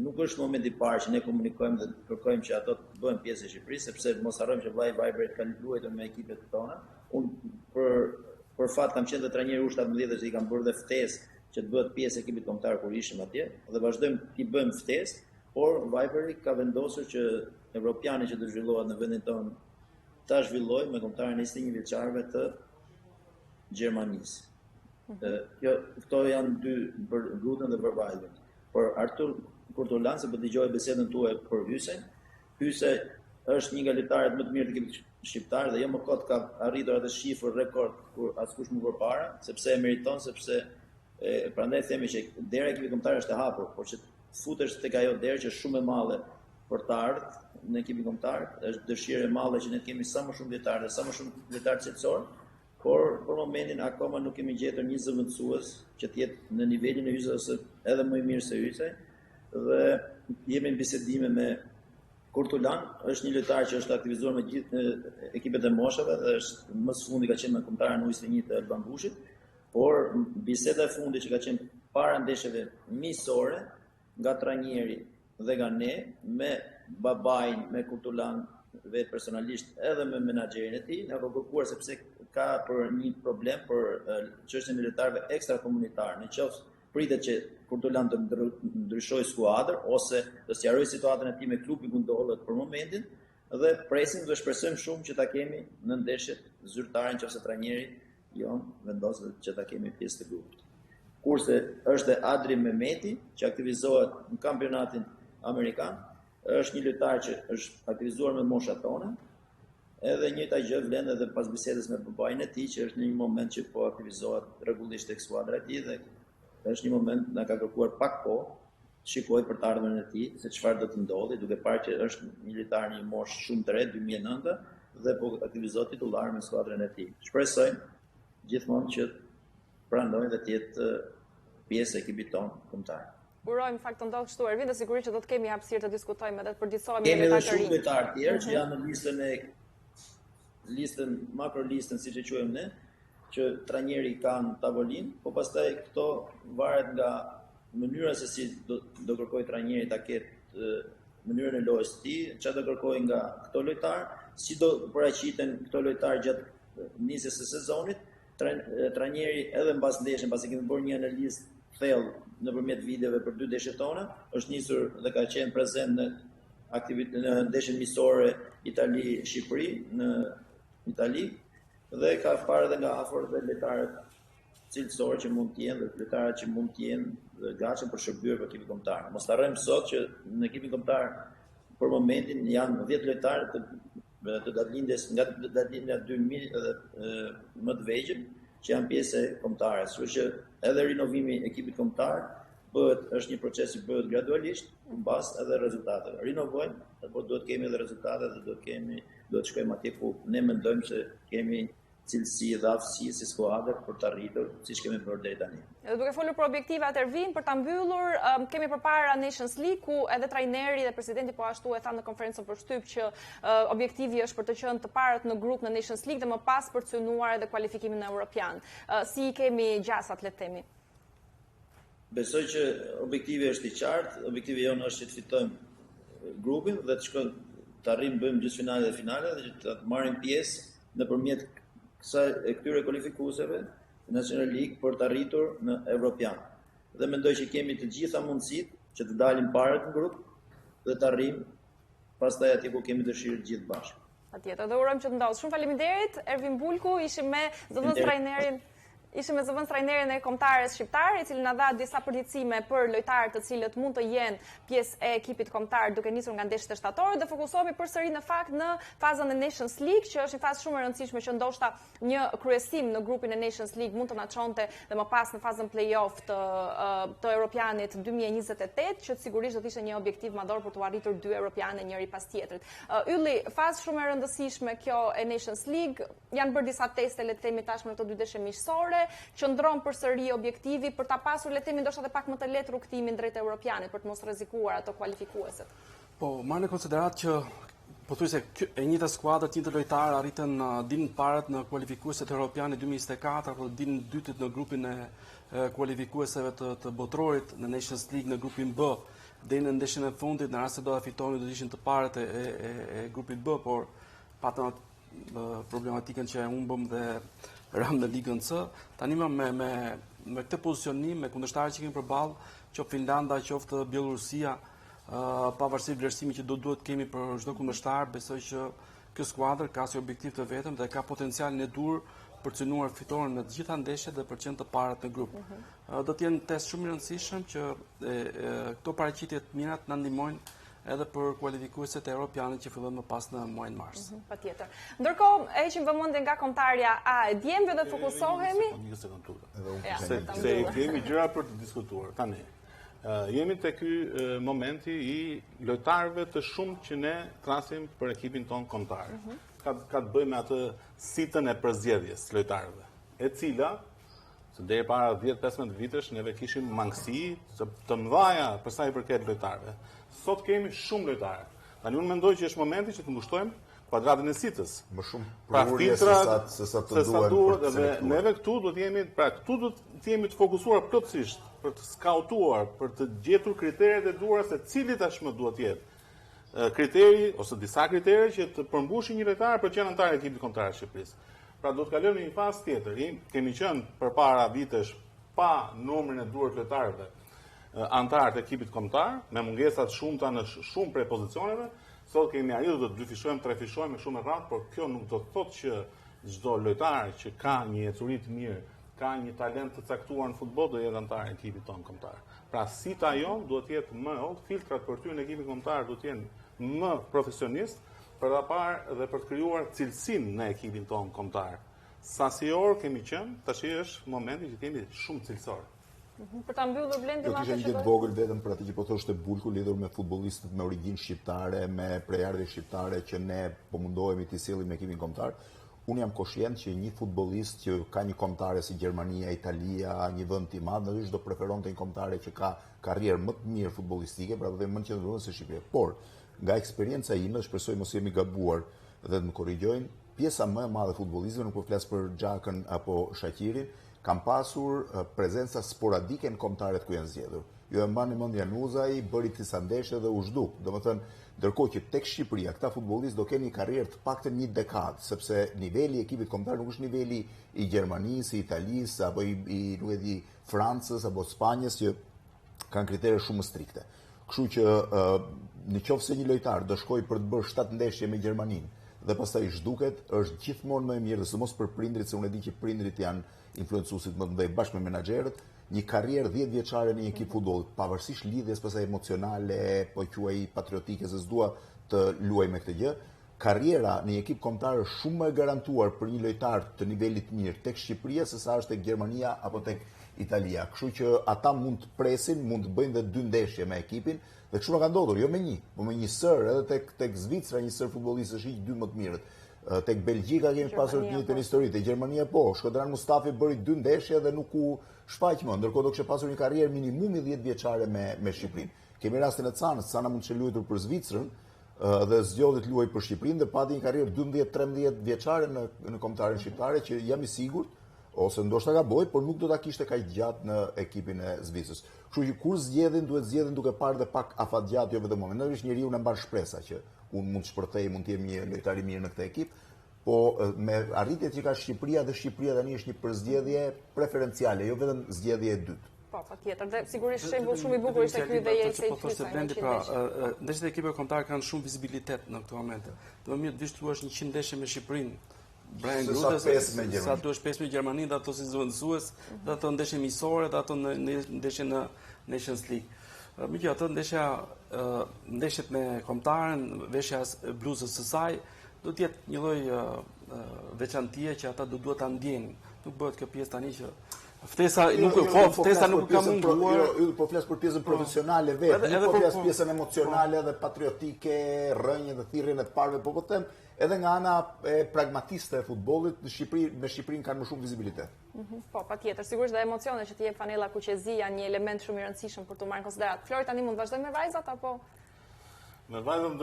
[SPEAKER 5] nuk është momenti i parë që ne komunikojmë dhe kërkojmë që ato të bëhen pjesë e Shqipërisë, sepse mos harrojmë që vllai Viberi ka luajtur me ekipet tona. Unë për fat kam qenë dhe trajner U17 dhe i kam bërë dhe ftesë që të bëhet pjesë e ekipit kombëtar kur ishim atje dhe vazhdojmë t'i bëjmë ftesë, por Viberi ka vendosur që evropiani që do zhvillohet në vendin tonë ta zhvillojë me kombëtarën e 21 vjeçarëve të Gjermanisë. Këto janë 2 për Gruden dhe për Viberi. Por Artur Kurtolan, se po dëgjoj bisedën tuaj për Hyse. Hyse është një nga lojtarët më të mirë të ekipit shqiptar dhe jo më kot ka arritur atë shifër rekord kur askush më përpara, sepse e meriton, sepse prandaj themi që dera e ekipit kombëtar është e hapur, por që futesh tek ajo derë që është shumë e madhe për të ardhur në ekipin kombëtar, është dëshirë e madhe që ne kemi sa më shumë lojtarë, sa më shumë lojtarë cilësor, por për momentin akoma nuk kemi gjetur një zëvendësues që të jetë në nivelin e Hyse ose edhe më i mirë se Hyse. Dhe jemi në bisedime me Kurtulan, është një lojtar që është aktivizuar me gjithë ekipet e moshave dhe është më së fundi ka qenë me kombëtarën e U21 të Elban Bushit, por biseda e fundit që ka qenë para ndeshjeve miqësore nga trajneri dhe nga ne me babain, me Kurtulan vetë personalisht edhe me menaxherin e tij, na ka kërkuar sepse ka për një problem për çështjen e lojtarëve ekstrakomunitar, në qoftë pritet që Kurtulan të ndryshojë skuadër ose të sqarojë situatën e tij me klubin ku ndodhet për momentin dhe presim dhe shpresojmë shumë që ta kemi në ndeshjet zyrtare nëse trajneri jon vendos që ta kemi pjesë të grupit. Kurse është Adri Mehmeti që aktivizohet në kampionatin amerikan, është një lojtar që është aktivizuar me moshat tona. Edhe njëjta gjë vlen edhe pas bisedës me babain e tij që është në një moment që po aktivizohet rregullisht tek skuadra e tij dhe është një moment na ka kërkuar pak kohë, shikoj për të ardhmen e tij se çfarë do të ndodhi, duke parë që është një lojtar në një moshë shumë të re, 2009 dhe po aktivizohet titullar me skuadrën e tij. Shpresojmë gjithmonë që pranojë dhe të jetë pjesë e ekipit tonë kombëtar.
[SPEAKER 1] Urojmë fakt të ndodhë kështu Ervin dhe sigurisht që do të kemi hapësirë të diskutojmë edhe të përditësohemi
[SPEAKER 5] me
[SPEAKER 1] lojtarë të
[SPEAKER 5] shumë
[SPEAKER 1] rinj.
[SPEAKER 5] lojtarë të tjerë që janë në listën makrolistën siç e quajmë ne, që trajneri ka në tavolinë, po pastaj këto varet nga mënyra se si do kërkojë trajneri ta ketë mënyrën e lojës së tij, çfarë do kërkojë nga këto lojtarë, si do paraqiten këto lojtarë gjatë nisjes së sezonit. Trajneri edhe mbas ndeshjes, pasi kemi bërë një analizë thellë nëpërmjet videove për 2 ndeshjet tona, është nisur dhe ka qenë prezent në ndeshjen miqësore Itali-Shqipëri në Itali dhe ka parë edhe nga afër dhe lojtarët cilësorë që mund të jenë dhe lojtarët që mund të jenë dhe gatshëm për shërbyer për ekipin kombëtar. Mos harrojmë sot që në ekipin kombëtar për momentin janë 10 lojtarë të datlindjes nga datlindja 2000 dhe më të vegjël që janë pjesë e kombëtarës. Kështu që edhe rinovimi i ekipit kombëtar është një proces që bëhet gradualisht mbas edhe rezultateve. Rinovojmë, por duhet kemi edhe rezultate dhe duhet të shkojmë atje ku ne mendojmë se kemi cilësi dhe aftësi si skuadër për të arritur siç kemi bërë deri tani.
[SPEAKER 1] Edhe duke folur për objektivat Ervin, për ta mbyllur, kemi përpara Nations League ku edhe trajneri dhe presidenti po ashtu e thanë në konferencën për shtyp që objektivi është për të qenë të parët në grup në Nations League dhe më pas për të synuar edhe kualifikimin europian. Si kemi gjasat, le të themi?
[SPEAKER 5] Besoj që objektivi është i qartë, objektivi jonë është që të fitojmë grupin dhe të arrijmë bëjmë gjysmëfinale dhe finale dhe të marrim pjesë nëpërmjet këtyre kualifikuesve në National League për të arritur në Europian. Dhe mendoj që kemi të gjitha mundësitë që të dalim parët në grup dhe të arrijmë pastaj atje ku kemi dëshirë të gjithë bashkë.
[SPEAKER 1] Patjetër, dhe urojmë që të ndodhë. Shumë faleminderit, Ervin Bulku, ishim me zëvendës trajnerin e kombëtares shqiptar, i cili na dha disa përgjithësime për lojtarët të cilët mund të jenë pjesë e ekipit kombëtar duke nisur nga ndeshjet e shtatorit dhe fokusohemi përsëri në fakt në fazën e Nations League, që është një fazë shumë e rëndësishme që ndoshta një kryesim në grupin e Nations League mund të na çonte dhe më pas në fazën play-off të Europianit 2028, që sigurisht do të ishte një objektiv madhor për të arritur dy Europiane njëri pas tjetrit. Ylli, fazë shumë e rëndësishme kjo e Nations League, janë bërë disa teste, le të themi tashmë në këto dy ndeshje miqësore, qëndron përsëri objektivi për ta pasur, le të themi, ndoshta edhe pak më të lehtë rrugtimin drejt Europianit për të mos rrezikuar ato kualifikueset.
[SPEAKER 3] Po, marrë në konsiderat që pothuajse e njëjta skuadër, të njëjtë lojtarë arritën ditën e parë në kualifikueset europiane 2024 apo ditën e dytë në grupin e kualifikuesve të botrorit në Nations League në grupin B deri në ndeshjen e fundit, në rast se do ta fitonin do të ishin të parët e grupit B, por patën problematikën që humbëm dhe ram në ligën C. Tani me këtë pozicionim, me kundërshtarët që kemi përballë, qoftë Finlanda, qoftë Bielorusia, pavarësisht vlerësimit që duhet kemi për çdo kundërshtar, besoj që kjo skuadër ka si objektiv të vetëm dhe ka potencialin e dur për të synuar fitoren në të gjitha ndeshjet dhe për të qenë të parët në grup. Do të jenë test shumë i rëndësishëm që këto paraqitje të mira na ndihmojnë edhe për kualifikueset e Europianit që fillojnë më pas në muajin mars.
[SPEAKER 1] Patjetër. Ndërkohë, heqim vëmendjen nga kombëtarja a e djemve dhe fokusohemi.
[SPEAKER 4] Një sekondë. Se kemi gjëra për të diskutuar tani. Jemi te ky momenti i lojtarëve të shumë që ne thrasim për ekipin ton kombëtar. Ka të bëjë me atë sitën e përzgjedhjes lojtarëve, e cila se deri para 10-15 vitesh neve kishim mangësi të mëdha për sa i përket lojtarëve. Sot kemi shumë lojtarë. Tani unë mendoj që është momenti që të ngushtojmë kuadratën e sitës.
[SPEAKER 2] Më shumë prurje se sa të duhet
[SPEAKER 4] dhe neve këtu do të jemi, këtu do të jemi të fokusuar plotësisht për të skautuar, për të gjetur kriteret e duhura se cili tashmë duhet të jetë kriteri ose disa kriteri që të përmbushin një lojtar për të qenë antar i ekipit kombëtar të Shqipërisë. Pra do të kalojmë në një fazë tjetër. Kemi qenë përpara vitesh pa numrin e duhur të lojtarëve antarë të ekipit kombëtar, me mungesat shumëta në shumë prej pozicioneve. Sot kemi arritur të dyfishojmë, trefishojmë shumë e rrath, por kjo nuk do të thotë që çdo lojtar që ka një ecuri të mirë, ka një talent të caktuar në futboll do jetë antar i ekipit tonë kombëtar. Pra sita jon duhet të jetë më holl, filtrat për ty në ekipin kombëtar duhet të jenë më profesionist për ta parë dhe për të krijuar cilësinë në ekipin tonë kombëtar. Sasior kemi qenë, tash është momenti që kemi shumë cilësor.
[SPEAKER 1] Për ta mbyllur Blendi
[SPEAKER 2] ma që të vogël vetëm për atë që po thoshte Bulku lidhur me futbollistët me origjinë shqiptare, me prejardhje shqiptare që ne po mundohemi t'i sillim në ekipin kombëtar. Unë jam koshient që një futbollist që ka një kombëtare si Gjermania, Italia, një vend i madh, natyrisht do preferonte një kombëtare që ka karrierë më të mirë futbollistike, pra do të më qendruar se Shqipëria. Por nga eksperjenca ime, shpresoj mos jemi gabuar dhe të më korrigjojnë, pjesa më e madhe e futbollistëve, nuk po flas për Xhakën apo Shaqirin, kam pasur prezenca sporadike në kombëtaret ku janë zgjedhur. Ju e mbani mend Januzaj, bëri disa ndeshje dhe u zhduk. Domethënë, ndërkohë që tek Shqipëria këta futbollistë do kenë një karrierë të paktën një dekadë, sepse niveli i ekipit kombëtar nuk është niveli i Gjermanisë, i Italisë apo i nuk e di Francës apo Spanjës që kanë kritere shumë strikte. Kështu që nëse një lojtar do shkojë për të bërë 7 ndeshje me Gjermaninë dhe pastaj zhduket, është gjithmonë më e mirë, dhe sidomos për prindrit, se unë e di që prindrit janë influencuesit më të mëdhenj bashkë me menaxherët, një karrierë 10 vjeçare në një ekip futbolli, pavarësisht lidhjes pastaj emocionale, po quaj patriotike, se s'dua të luaj me këtë gjë, karriera në një ekip kombëtar është shumë më e garantuar për një lojtar të nivelit mirë tek Shqipëria se sa është tek Gjermania apo tek Italia. Kështu që ata mund të presin, mund të bëjnë dhe 2 ndeshje me ekipin, dhe kështu ka ndodhur, jo me një, por me një sër, edhe tek Zvicra një sër futbollistësh hiq 2 më të mirët. Tek Belgjika kemi pasur të njëjtën histori, te Gjermania po. Shkodran Mustafi bëri 2 ndeshje dhe nuk u shfaq më, ndërkohë do kishte pasur një karrierë minimumi 10 vjeçare me Shqipërinë. Kemi rastin e Canës, Cana mund të luajtur për Zvicrën dhe zgjodhi të luajë për Shqipërinë dhe pati një karrierë 12-13 vjeçare në kombëtarin shqiptare që jam i sigurt ose ndoshta gaboj, por nuk do ta kishte kaq gjatë në ekipin e Zvicrës. Kështu që kur zgjedhin, duhet zgjedhin duke parë dhe pak afatgjat, jo vetëm momentalisht njeriu na mban shpresa që unë mund të shpërthej, mund të jem një lojtar i mirë në këtë ekip, po me arritjet që ka Shqipëria dhe Shqipëria tani është një përzgjedhje preferenciale, jo vetëm zgjedhje e dytë.
[SPEAKER 1] Po, patjetër. Dhe sigurisht shembull shumë i bukur ishte ky dhe Jelsi Hysa.
[SPEAKER 3] Ndeshjet e ekipeve kombëtare kanë shumë vizibilitet në këtë moment. Do më mirë të vish të luash 100 ndeshje me Shqipërinë. Brian Gruta sa duhesh 5 me Gjermaninë, dhe ato si zëvendësues, dhe ato ndeshje miqësore, dhe ato ndeshje në Nations League. Miqë, ato ndeshjet me kombëtaren, veshja e bluzës së saj, do të jetë një lloj veçantie që ata do duhet ta ndjejnë. Nuk bëhet kjo pjesë tani që ftesa nuk ka munduar.
[SPEAKER 2] Po flas për pjesën profesionale vetë, nuk po flas pjesën emocionale dhe patriotike, rrënjë dhe thirrjen e të parëve, po them edhe nga ana e pragmatiste e futbollit në Shqipëri, me Shqipërinë kanë më shumë vizibilitet.
[SPEAKER 1] Po, patjetër, sigurisht dhe emocionet që të jep Fanella Kuqezi janë një element shumë i rëndësishëm për të marrë në konsiderat. Flori, tani mund të vazhdojmë me vajzat apo?
[SPEAKER 4] Me vajzat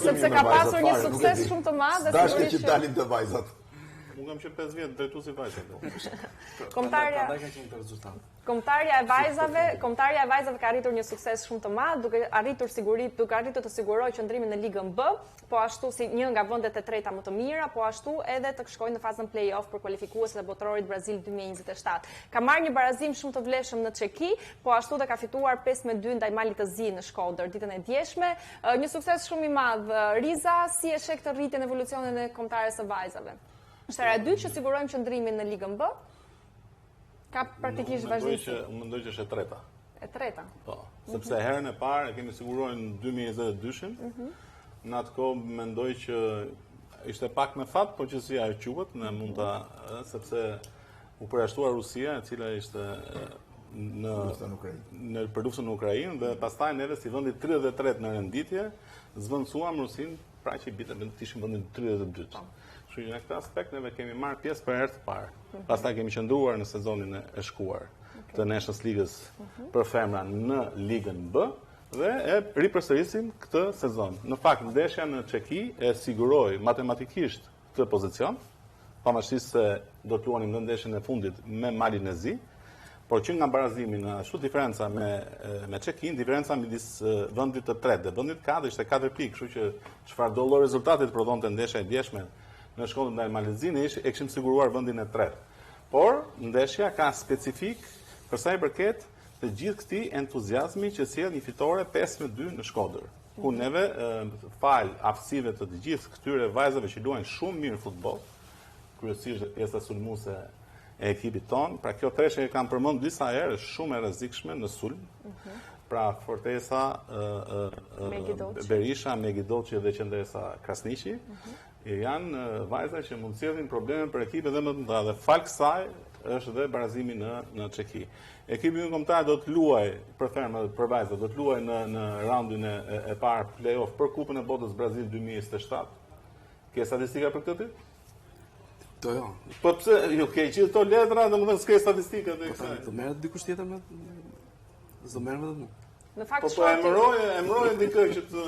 [SPEAKER 1] sepse ka pasur një sukses shumë të madh dhe
[SPEAKER 2] sigurisht që dalin të vajzat.
[SPEAKER 4] Unë kam qenë 5 vjet drejtuesi vajzave.
[SPEAKER 1] Kombëtarja e vajzave ka arritur një sukses shumë të madh, duke arritur të sigurojë qëndrimin në Ligën B, po ashtu si një nga vendet e treta më të mira, po ashtu edhe të shkojnë në fazën play-off për kualifikuesit e botrorit Brazil 2027. Ka marrë një barazim shumë të vlefshëm në Çeki, po ashtu dhe ka fituar 5-2 ndaj Malit të Zi në Shkodër ditën e djeshme. Një sukses shumë i madh. Riza, si e sheh këtë rritjen evolucionin e kombëtares së vajzave? Është era e dytë që sigurojmë qëndrimin në Ligën B. Ka praktikisht vazhdimsi.
[SPEAKER 4] Unë mendoj që është e treta.
[SPEAKER 1] E treta.
[SPEAKER 4] Po, sepse herën e parë e kemi siguruar në 2022-shin. Në atë kohë mendoj që ishte pak me fat, po që si ajo quhet, ne mund ta, sepse u përjashtua Rusia, e cila ishte në luftën në Ukrainë dhe pastaj neve si vendi 33 në renditje zvendësuam Rusinë, pra që ishim vendi 32. Kështu që në këtë aspekt neve kemi marrë pjesë për herë të parë. Pastaj kemi qëndruar në sezonin e shkuar të Nations League-s për femra në Ligën B dhe e ripërsërisim këtë sezon. Në fakt, ndeshja në Çeki e siguroi matematikisht këtë pozicion, pavarësisht se do të luanim në ndeshjen e fundit me Malin e Zi, por që nga barazimi në ashtu diferenca me Çekin, diferenca midis vendit të tretë dhe vendit të katërt ishte 4 pikë, kështu që çfarë do lloj rezultati të prodhonte ndeshja e djeshme në Shkodër ndaj Malezine, e kishim siguruar vendin e tretë. Por ndeshja ka specifik për sa i përket të gjithë këtij entuziazmi që sjell një fitore 5-2 në Shkodër, ku neve fal aftësive të gjithë këtyre vajzave që luajnë shumë mirë futboll, kryesisht pjesa sulmuese e ekipit ton, pra kjo treshje e kam përmend disa herë, është shumë e rrezikshme në sulm. Pra Fortesa, Berisha, Megidoçi dhe qendresa Krasniqi, janë vajza që mund të sjellin probleme për ekipet dhe më të mëdha dhe fal kësaj është dhe barazimi në Çeki. Ekipi kombëtar do të luajë për femra dhe për vajza, do të luajë në raundin e parë play-off për Kupën e Botës Brazil 2027. Ke statistika për këtë?
[SPEAKER 3] Do jo.
[SPEAKER 4] Po pse jo ke gjithë këto letra, domethënë s'ke statistika të kësaj.
[SPEAKER 3] Do merret dikush tjetër me do merrem edhe unë.
[SPEAKER 1] Në fakt,
[SPEAKER 4] po emëroj dikë që të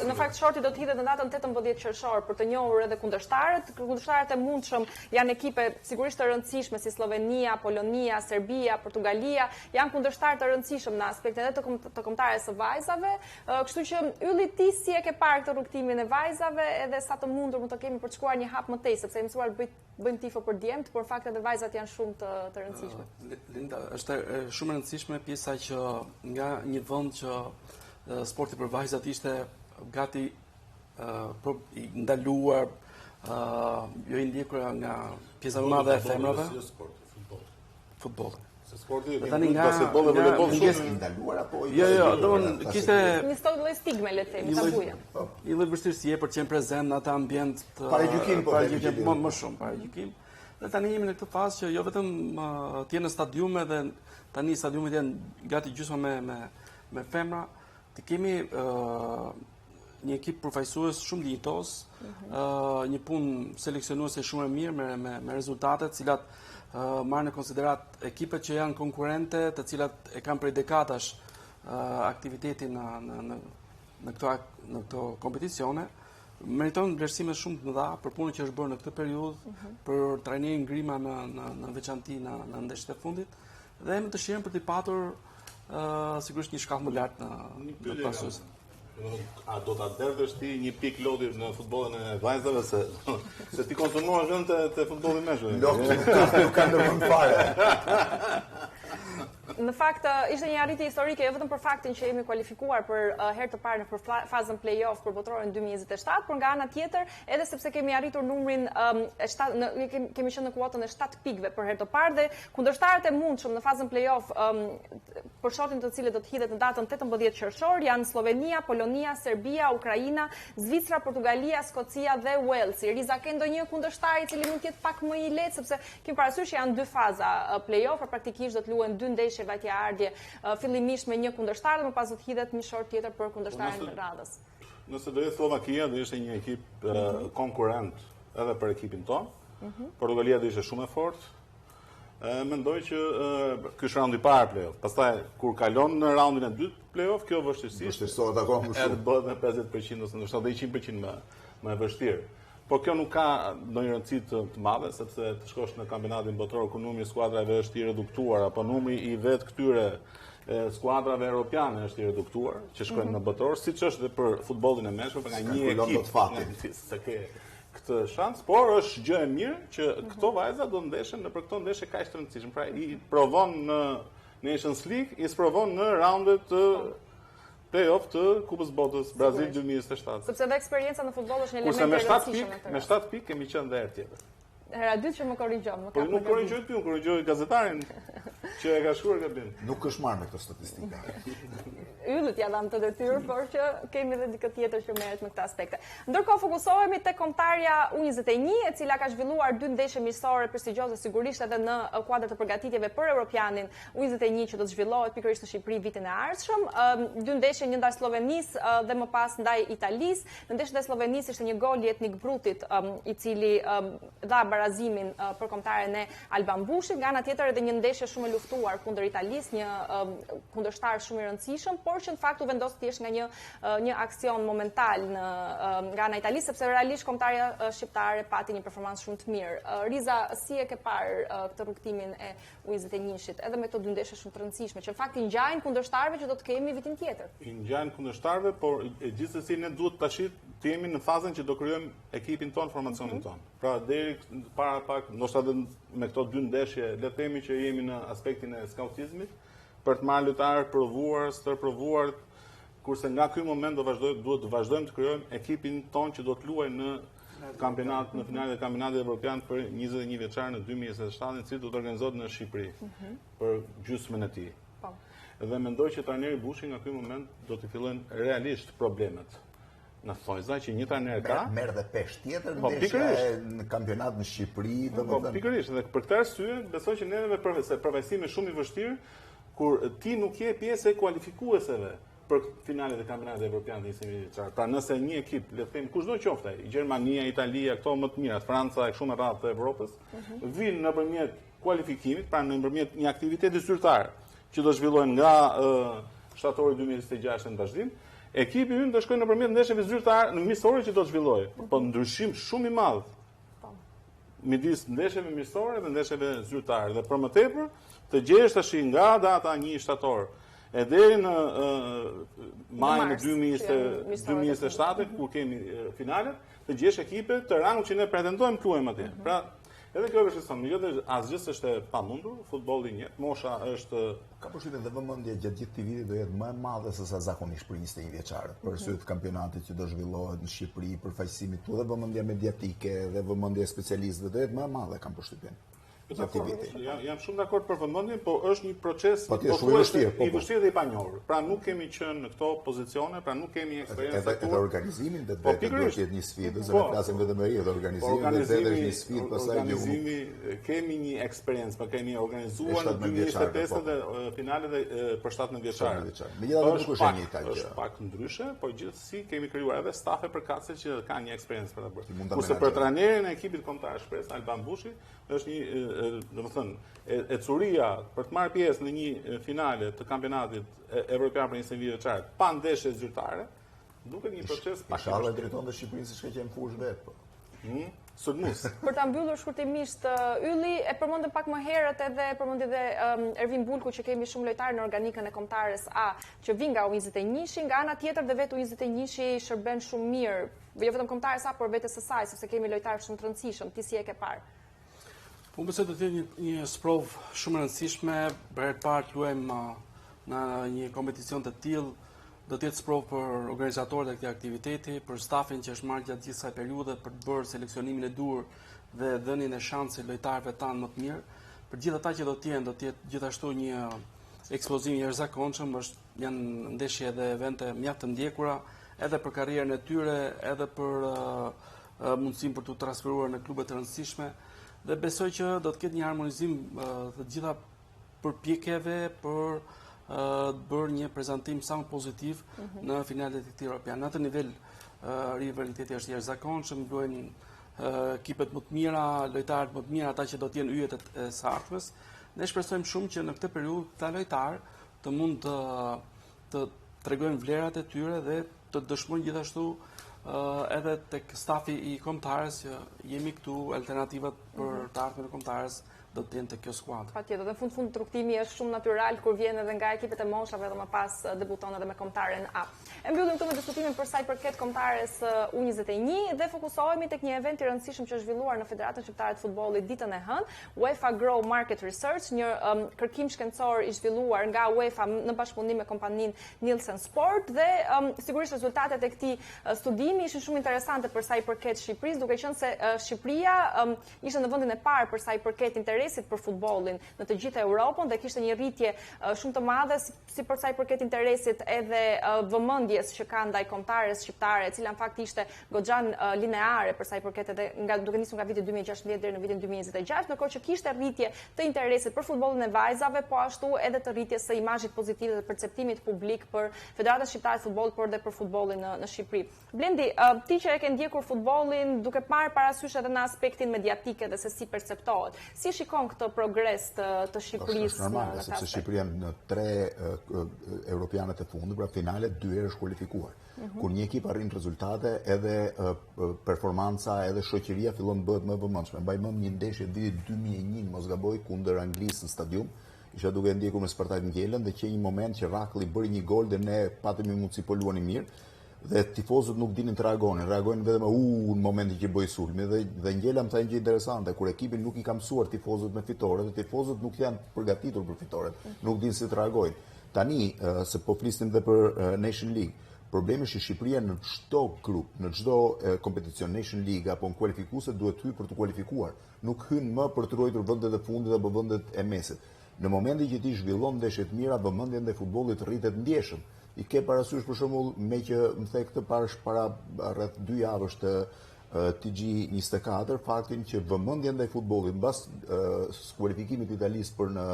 [SPEAKER 1] në fakt shorti do të hidhet në datën 18 qershor për të njohur edhe kundërshtarët. Kundërshtarët e mundshëm janë ekipe sigurisht të rëndësishme si Slovenia, Polonia, Serbia, Portugalia, janë kundërshtarë të rëndësishëm në aspektin edhe të kombëtares së vajzave. Kështu që ylli ti si e ke parë këtë rrugtimin e vajzave edhe sa të mundur mund të kemi për të shkuar një hap më tej, sepse mësuar bëjmë tifo për djemt, por fakt edhe vajzat janë shumë të rëndësishme.
[SPEAKER 3] Linda, është shumë e rëndësishme pjesa që nga një vend që sporti për vajzat ishte gati ndaluar, jo i ndjekur nga pjesa më madhe e femrave. Futbolli.
[SPEAKER 4] Se sporti
[SPEAKER 3] tani nga
[SPEAKER 2] ndaluar apo
[SPEAKER 3] jo, domethënë kishte
[SPEAKER 1] një lloj stigme, le të themi, tabuja.
[SPEAKER 3] I lloj vështirësie për të qenë prezent në atë ambient
[SPEAKER 2] paragjykim,
[SPEAKER 3] më shumë paragjykim. Dhe tani jemi në këtë fazë që jo vetëm të jenë në stadiume dhe tani stadiumet janë gati gjysma me femra, të kemi një ekip përfaqësues shumë dinjitos, një punë seleksionuese shumë e mirë me rezultate, të cilat marrë në konsiderat ekipet që janë konkurrente, të cilat e kanë prej dekadash aktivitetin në këto kompeticione. Meriton vlerësime shumë të mëdha për punën që është bërë në këtë periudhë, për trajnerin Grima në veçanti në ndeshjet e fundit, dhe me dëshirën për t'i patur sigurisht një shkallë më lartë në pasues.
[SPEAKER 4] A do ta derdhësh ti një pikë lodhi në futbollin e vajzave se ti konsumohesh vend te futbolli meshkull?
[SPEAKER 2] Nuk ka ndërmend fare.
[SPEAKER 1] Në fakt, ishte një arritje historike, jo vetëm për faktin që jemi kualifikuar për herë të parë në fazën play-off për botrorin 2027, por nga ana tjetër, edhe sepse kemi arritur numrin kemi qenë në kuotën e 7 pikëve për herë të parë dhe kundërshtarët e mundshëm në fazën play-off për shotin të cilët do të hidhet në datën 18 qershor janë Slovenia, Polonia, Serbia, Ukraina, Zvicra, Portugalia, Skocia dhe Walesi. Riza ke ndonjë kundërshtar i cili mund të jetë pak më i lehtë sepse kemi parasysh që janë 2 faza play-off, praktikisht do të luhen 2 ndeshje vajtje ardhje, fillimisht me një kundërshtar dhe më pas do të hidhet një short tjetër për kundërshtarin e radhës.
[SPEAKER 4] Nëse do jetë Slovakia, do ishte një ekip konkurrent edhe për ekipin ton. Portugalia do ishte shumë e fortë. Mendoj që ky është raundi i parë play-off. Pastaj kur kalon në raundin e dytë play-off, kjo
[SPEAKER 2] vështirësohet akoma më shumë.
[SPEAKER 4] Bëhet me 50% ose ndoshta edhe 100% më e vështirë. Po kjo nuk ka ndonjë rëndësi të madhe, sepse të shkosh në kampionatin botror ku numri i skuadrave është i reduktuar, apo numri i vetë këtyre skuadrave europiane është i reduktuar, që shkojnë në botror, siç është edhe për futbollin e meshkull, nga një ekip se ke këtë shans, por është gjë e mirë që këto vajza do ndeshen në për këto ndeshje kaq të rëndësishme. Pra i provon në Nations League, i sprovon në raundet të play-off të Kupës Botës Brazil 2027.
[SPEAKER 1] Sepse edhe eksperjenca në futboll është një element
[SPEAKER 4] i
[SPEAKER 1] rëndësishëm.
[SPEAKER 4] Me 7 pikë kemi qenë dhe herë tjetër.
[SPEAKER 1] Hera dytë që më korrigjoj.
[SPEAKER 4] Po nuk korrigjoj ti, unë korrigjoj gazetarin që e ka shkruar gabim.
[SPEAKER 2] Nuk është marrë me këto statistika.
[SPEAKER 1] Yllët ja dhanë të detyrë, por që kemi edhe dikë tjetër që merret me këtë aspekte. Ndërkohë fokusohemi tek kombëtarja U21, e cila ka zhvilluar 2 ndeshje miqësore prestigjioze sigurisht edhe në kuadër të përgatitjeve për Europianin U21 që do të zhvillohet pikërisht në Shqipëri vitin e ardhshëm. 2 ndeshje, një ndaj Slovenisë dhe më pas ndaj Italisë. Në ndeshjen e Slovenisë ishte një gol i Etnik Brutit, i cili dha barazimin për kombëtaren e Alban Bushit. Nga ana tjetër edhe një ndeshje shumë e luftuar kundër Italisë, një kundërshtar shumë i rëndësishëm, por që në fakt u vendos thjesht nga një aksion momental nga ana Italisë, sepse realisht kombëtarja shqiptare pati një performancë shumë të mirë. Riza, si e ke parë këtë rrugtimin e U21-shit, edhe me këto 2 ndeshje shumë të rëndësishme, që në fakt i ngjajnë kundërshtarëve që do të kemi vitin tjetër?
[SPEAKER 4] I ngjajnë kundërshtarëve, por gjithsesi ne duhet tash të jemi në fazën që do krijojmë ekipin ton, formacionin ton. Pra deri para pak, ndoshta edhe me këto 2 ndeshje, le të themi që jemi në aspektin e skautizmit, për të marrë lojtarë provuar, stërprovuar, kurse nga ky moment duhet të vazhdojmë të krijojmë ekipin ton që do të luajë në kampionat, në finalet e kampionatit evropian për 21 vjeçar në 2027, i cili do të organizohet në Shqipëri për gjysmën e tij. Dhe mendoj që trajneri Bushi nga ky moment do të fillojnë realisht problemet. Në thonjza që një trajner ka
[SPEAKER 2] merr dhe pesh tjetër në kampionat në Shqipëri,
[SPEAKER 4] domethënë. Pikërisht, dhe për këtë arsye besoj që neve përvajsimi shumë i vështirë kur ti nuk je pjesë e kualifikueseve për finalet e kampionatit evropian të 21 vjeçar. Pra nëse një ekip, le të them kushdo qoftë, Gjermania, Italia, këto më të mirat, Franca e kështu me radhë të Evropës, vinë nëpërmjet kualifikimit, pra nëpërmjet një aktiviteti zyrtar që do zhvillohen nga shtatori 2026 në vazhdim, ekipi ynë do shkojë nëpërmjet ndeshjeve zyrtare në miqësore që do të zhvillohej. Po ndryshim shumë i madh midis ndeshjeve miqësore dhe ndeshjeve zyrtare. Dhe për më tepër, të gjesh tash nga data 1 shtator e deri në majin e 2027, ku kemi finalet, të gjesh ekipe të rangut që ne pretendojmë të luajmë atje. Pra, edhe kjo është thonë, jo asgjë s'është e pamundur, futbolli njët, mosha është
[SPEAKER 2] ka përshtypjen dhe vëmendja gjatë gjithë këtij viti do jetë më e madhe se sa zakonisht për 21 vjeçarët, për arsye të kampionatit që do zhvillohet në Shqipëri, për faqësimit këtu dhe vëmendja mediatike dhe vëmendja e specialistëve do jetë më e madhe, kam përshtypjen.
[SPEAKER 4] Jam shumë dakord për vëmendjen, po është një proces
[SPEAKER 2] i
[SPEAKER 4] vështirë dhe i panjohur. Pra nuk kemi qenë në këto pozicione, pra nuk kemi eksperiencë.
[SPEAKER 2] Edhe organizimin dhe vetë duhet të jetë një sfidë, se ne flasim vetëm për edhe organizimin, vetë është një sfidë, pastaj
[SPEAKER 4] organizimi kemi një eksperiencë, kemi organizuar në 2025 dhe finalet për 17 vjeçare.
[SPEAKER 2] Megjithatë nuk është një talë.
[SPEAKER 4] Është pak ndryshe, por gjithsesi kemi krijuar edhe stafe përkatëse që kanë një eksperiencë për ta bërë. Kurse për trajnerin e ekipit kombëtar shpresë Alban Bushi është një, domethënë, ecuria për të marrë pjesë në një finale të kampionatit evropian për 20 vjeçar pa ndeshje zyrtare, duket një proces pak.
[SPEAKER 2] Inshallah drejton të Shqipërisë siç ka qenë fush vet, po.
[SPEAKER 4] Sulmus.
[SPEAKER 1] Për ta mbyllur shkurtimisht, Ylli e përmendëm pak më herët edhe përmendi edhe Ervin Bulku që kemi shumë lojtarë në organikën e kombëtares A, që vijnë nga U21-shi, nga ana tjetër dhe vetë U21-shi shërben shumë mirë, jo vetëm kombëtares A, por vetes së saj, sepse kemi lojtarë shumë të rëndësishëm. Ti si e ke parë?
[SPEAKER 3] Unë besoj të jetë një sprov shumë e rëndësishme, për herë të parë luajmë në një kompeticion të tillë. Do të jetë sprov për organizatorët e këtij aktiviteti, për stafin që është marrë gjatë gjithë kësaj periudhe për të bërë seleksionimin e dur dhe dhënien e shansit lojtarëve tanë më të mirë. Për gjithë ata që do të jetë gjithashtu një ekspozim i jashtëzakonshëm, janë ndeshje dhe evente mjaft të ndjekura, edhe për karrierën e tyre, edhe për mundësinë për të transferuar në klube të rëndësishme. Dhe besoj që do të ketë një harmonizim të gjitha përpjekjeve për të bërë një prezantim sa më pozitiv në finalet e këtij europian. Në atë nivel rivaliteti është jashtëzakonshëm, luajnë ekipet më të mira, lojtarët më të mirë, ata që do të jenë yjet e së ardhmes. Ne shpresojmë shumë që në këtë periudhë këta lojtarë të mund të tregojnë vlerat e tyre dhe të dëshmojnë gjithashtu edhe tek stafi i kombëtarës që jemi këtu, alternativat për të ardhmen e kombëtarës do të jenë të kjo skuadrë.
[SPEAKER 1] Patjetër, dhe në fund rrugtimi është shumë natyral kur vjen edhe nga ekipet e moshave dhe më pas debuton edhe me kombëtaren A. E mbyllim këtu me diskutimin për sa i përket kombëtares U21 dhe fokusohemi tek një event i rëndësishëm që është zhvilluar në Federatën Shqiptare të Futbollit ditën e hënë, UEFA Grow Market Research, një kërkim shkencor i zhvilluar nga UEFA në bashkëpunim me kompaninë Nielsen Sport dhe sigurisht rezultatet e këtij studimi ishin shumë interesante për sa i përket Shqipërisë, duke qenë se Shqipëria ishte në vendin e parë për sa i përket interesit për futbollin në të gjithë Europën dhe kishte një rritje shumë të madhe si për sa i përket interesit edhe vëmendjes që ka ndaj kombëtares shqiptare, e cila në fakt ishte goxhan lineare për sa i përket edhe duke nisur nga viti 2016 deri në vitin 2026, ndërkohë që kishte rritje të interesit për futbollin e vajzave, po ashtu edhe të rritjes së imazhit pozitiv dhe perceptimit publik për Federatën Shqiptare të Futbollit, por edhe për futbollin në Shqipëri. Blendi, ti që e ke ndjekur futbollin duke parë parasysh edhe në aspektin mediatik dhe se si perceptohet, si shikon këtë progres të Shqipërisë?
[SPEAKER 2] Është normale, sepse Shqipëria në 3 europianet e fundit, pra finale 2 herë është kualifikuar. Kur një ekip arrin rezultate, edhe performanca, edhe shoqëria fillon bëhet më e vëmendshme. Mbaj mend një ndeshje vitit 2001, mos gaboj, kundër Anglisë në stadium. Isha duke ndjekur me Spartak Ngjelen dhe që një moment që Rakulli bëri një gol dhe ne patëm një mundësi po luani mirë. Dhe tifozët nuk dinin të reagojnë vetëm në momentin që bëj sulmi dhe Ngjela më tha një gjë interesante, kur ekipi nuk i ka mësuar tifozët me fitore dhe tifozët nuk janë përgatitur për fitoret, nuk dinë si të reagojnë. Tani, se po flisnim dhe për Nation League, problemi është që Shqipëria në çdo grup, në çdo kompeticion Nation League apo në kualifikuese duhet hyj për të kualifikuar, nuk hyn më për të ruajtur vendet e fundit apo vendet e mesit. Në momentin që ti zhvillon ndeshje të mira, vëmendja ndaj futbollit rritet ndjeshëm. I ke parasysh për shembull me që më the këtë para rreth 2 javësh të TG24, faktin që vëmendja ndaj futbollit mbas skualifikimit të Italisë për në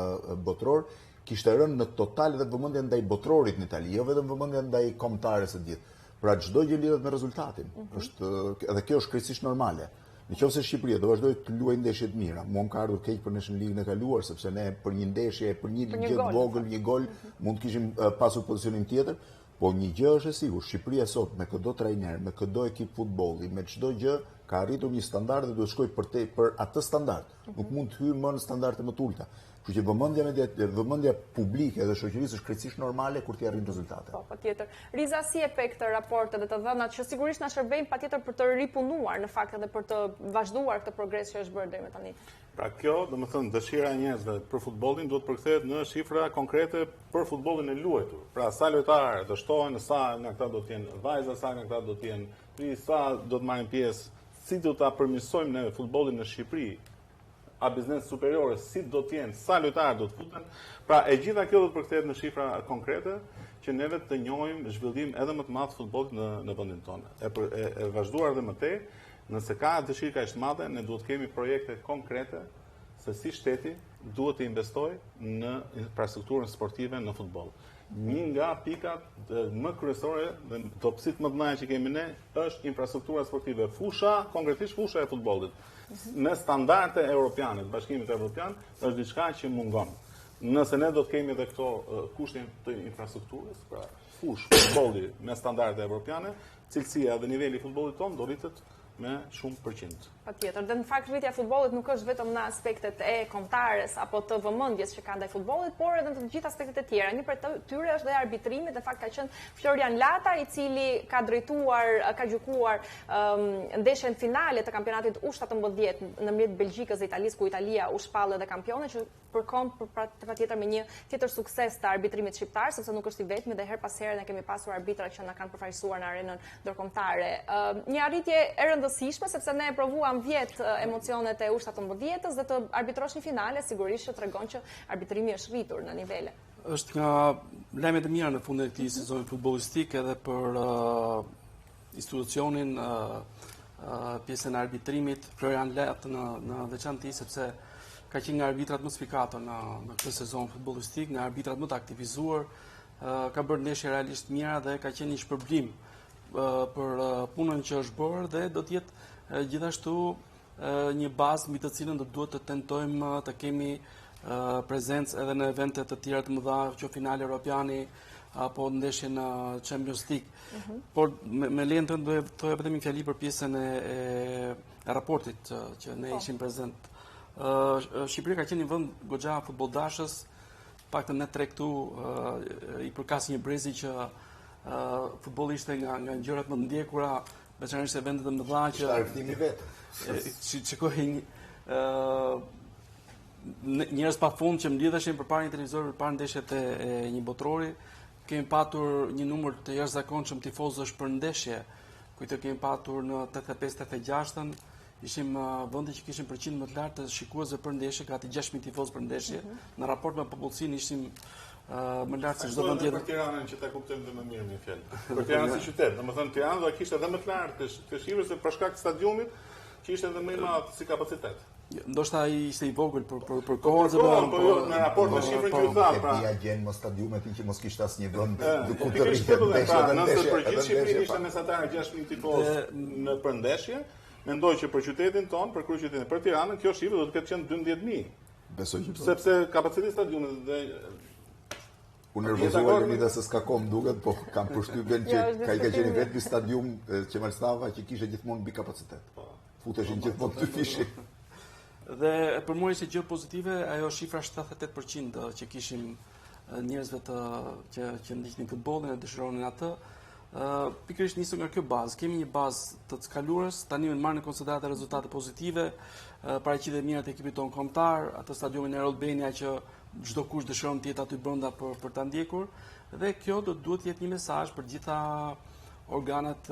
[SPEAKER 2] botror kishte rënë në total dhe vëmendja ndaj botrorit në Itali, jo vetëm vëmendja ndaj kombëtares së gjithë. Pra çdo gjë lidhet me rezultatin. Edhe kjo është krejtësisht normale. Nëse Shqipëria do vazhdoj të luajë ndeshje të mira, mua më ka ardhur keq për Nation League-n e kaluar, sepse ne për një ndeshje, për një gjë të vogël, një gol, mund të kishim pasur pozicionin tjetër, po një gjë është e sigurt, Shqipëria sot me çdo trajner, me çdo ekip futbolli, me çdo gjë ka arritur një standard dhe duhet shkojë për atë standard. Nuk mund të hyjë më në standarde më të ulta. Kështu që vëmendja publike dhe shoqërisë është krejtësisht normale kur ti arrin rezultate.
[SPEAKER 1] Po, patjetër. Riza, si e pe këtë raporte dhe të dhënat që sigurisht na shërbejnë patjetër për të ripunuar në fakt edhe për të vazhduar këtë progres që është bërë deri më tani.
[SPEAKER 4] Pra kjo, domethënë, dëshira e njerëzve për futbollin duhet përkthehet në shifra konkrete për futbollin e luajtur. Pra sa lojtarë dështohen, sa nga këta do të jenë vajza, sa nga këta do të jenë sa do të marrin pjesë, si do ta përmirësojmë ne futbollin në Shqipëri. a biznes superiore, si do t'jenë, sa lojtarë do t'futen. Pra, e gjitha kjo do të përkthehet në shifra konkrete, që neve të njohim zhvillim edhe më të madh futbollit në vendin tonë. E vazhduar dhe më tej, nëse ka dëshirë kaq të madhe, ne duhet kemi projekte konkrete se si shteti duhet të investojë në infrastrukturën sportive në futboll. Një nga pikat më kryesore dhe topësitë më të mëdha që kemi ne është infrastruktura sportive. Fusha, konkretisht fusha e futbollit. Në standarde europiane, të Bashkimit Evropian, është diçka që mungon. Nëse ne do të kemi edhe këto kushte të infrastrukturës, pra fush futbolli me standarde evropiane, cilësia dhe niveli i futbollit tonë do rritet me shumë përqind.
[SPEAKER 1] Patjetër, dhe në fakt rritja e futbollit nuk është vetëm në aspektet e kombëtares apo të vëmendjes që ka ndaj futbollit, por edhe në të gjithë aspektet e tjera. Një prej tyre është dhe arbitrimi, në fakt ka qenë Florian Lata, i cili ka gjykuar ndeshjen finale të kampionatit U17 ndërmjet Belgjikës dhe Italisë, ku Italia u shpall edhe kampione, që përkon patjetër me një tjetër sukses të arbitrimit shqiptar, sepse nuk është i vetmi dhe her pas here ne kemi pasur arbitra që na kanë përfaqësuar në arenën ndërkombëtare. Një arritje e rëndësishme, sepse ne e provuam vjet emocionet e U17-s dhe të arbitrosh një finale sigurisht që tregon që arbitrimi është rritur në nivele.
[SPEAKER 3] Është nga lajmet e mira në fund të këtij sezoni futbollistik edhe për institucionin pjesën e arbitrimit, Florian Lata në veçantë, sepse ka qenë nga arbitrat më spikator në këtë sezon futbollistik, nga arbitrat më të aktivizuar, ka bërë ndeshje realisht mira dhe ka qenë një shpërblim për punën që është bërë dhe do të jetë gjithashtu një bazë mbi të cilën do duhet të tentojmë të kemi prezencë edhe në evente të tjera të mëdha, që finale europiani apo ndeshje në Champions League. Por me lejen tënde do të thoya vetëm një fjali për pjesën e raportit që ne ishim prezent. Shqipëria ka qenë një vend goxha futboldashës, paktën ne tre këtu i përkas një brezi që futbolli ishte nga gjërat më të ndjekura, veçanërisht e vendet e mëdha që
[SPEAKER 2] argëtimi vetë.
[SPEAKER 3] Shikohin njerëz pafund që mblidheshin përpara një televizor përpara ndeshjet e një botrori. Kemi patur një numër të jashtëzakonshëm tifozësh për ndeshje. Kujtë kemi patur në 85-86-ën, ishim vendi që kishim përqind më të lartë të shikuesve për ndeshje, gati 6.000 tifozë për ndeshje. Në raport me popullsinë ishim më lartë se çdo vend tjetër.
[SPEAKER 4] Për Tiranën që ta kuptojmë dhe më mirë një fjalë. Për Tiranën si qytet, domethënë Tirana do të kishte edhe më të lartë të shifrës se për shkak të stadiumit që ishte edhe më i madh si kapacitet.
[SPEAKER 3] Ndoshta ai ishte i vogël për kohën se
[SPEAKER 4] në raport me shifrën që u tha, pra.
[SPEAKER 2] Ja gjen mos stadiumet që mos kishte asnjë vend
[SPEAKER 4] ku të rritet ndeshja. Nëse për gjithë Shqipërinë ishte mesatare 6.000 tifozë në përndeshje, mendoj që për qytetin ton, për kryeqytetin, për Tiranën, kjo shifër do të ketë qenë 12.000.
[SPEAKER 2] Besoj që
[SPEAKER 4] sepse kapaciteti i stadiumit dhe
[SPEAKER 2] unë nervozuar dhe se s'ka kom duket, po kam përshtypjen që ka qenë vetëm stadium Qemalstava që kishte gjithmonë mbi kapacitet. Futeshin gjithmonë ty fishin.
[SPEAKER 3] Dhe për mua ishte gjë pozitive ajo shifra 78% që kishim njerëzve që ndiqnin futbollin e dëshironin atë. Pikërisht nisur nga kjo bazë. Kemi një bazë të ckaluarës, tani më marrë në konsiderat rezultate pozitive, paraqitjet e mira të ekipit tonë kombëtar, atë stadiumin e Albania që çdo kush dëshiron të jetë aty brenda për ta ndjekur, dhe kjo duhet të jetë një mesazh për gjitha organet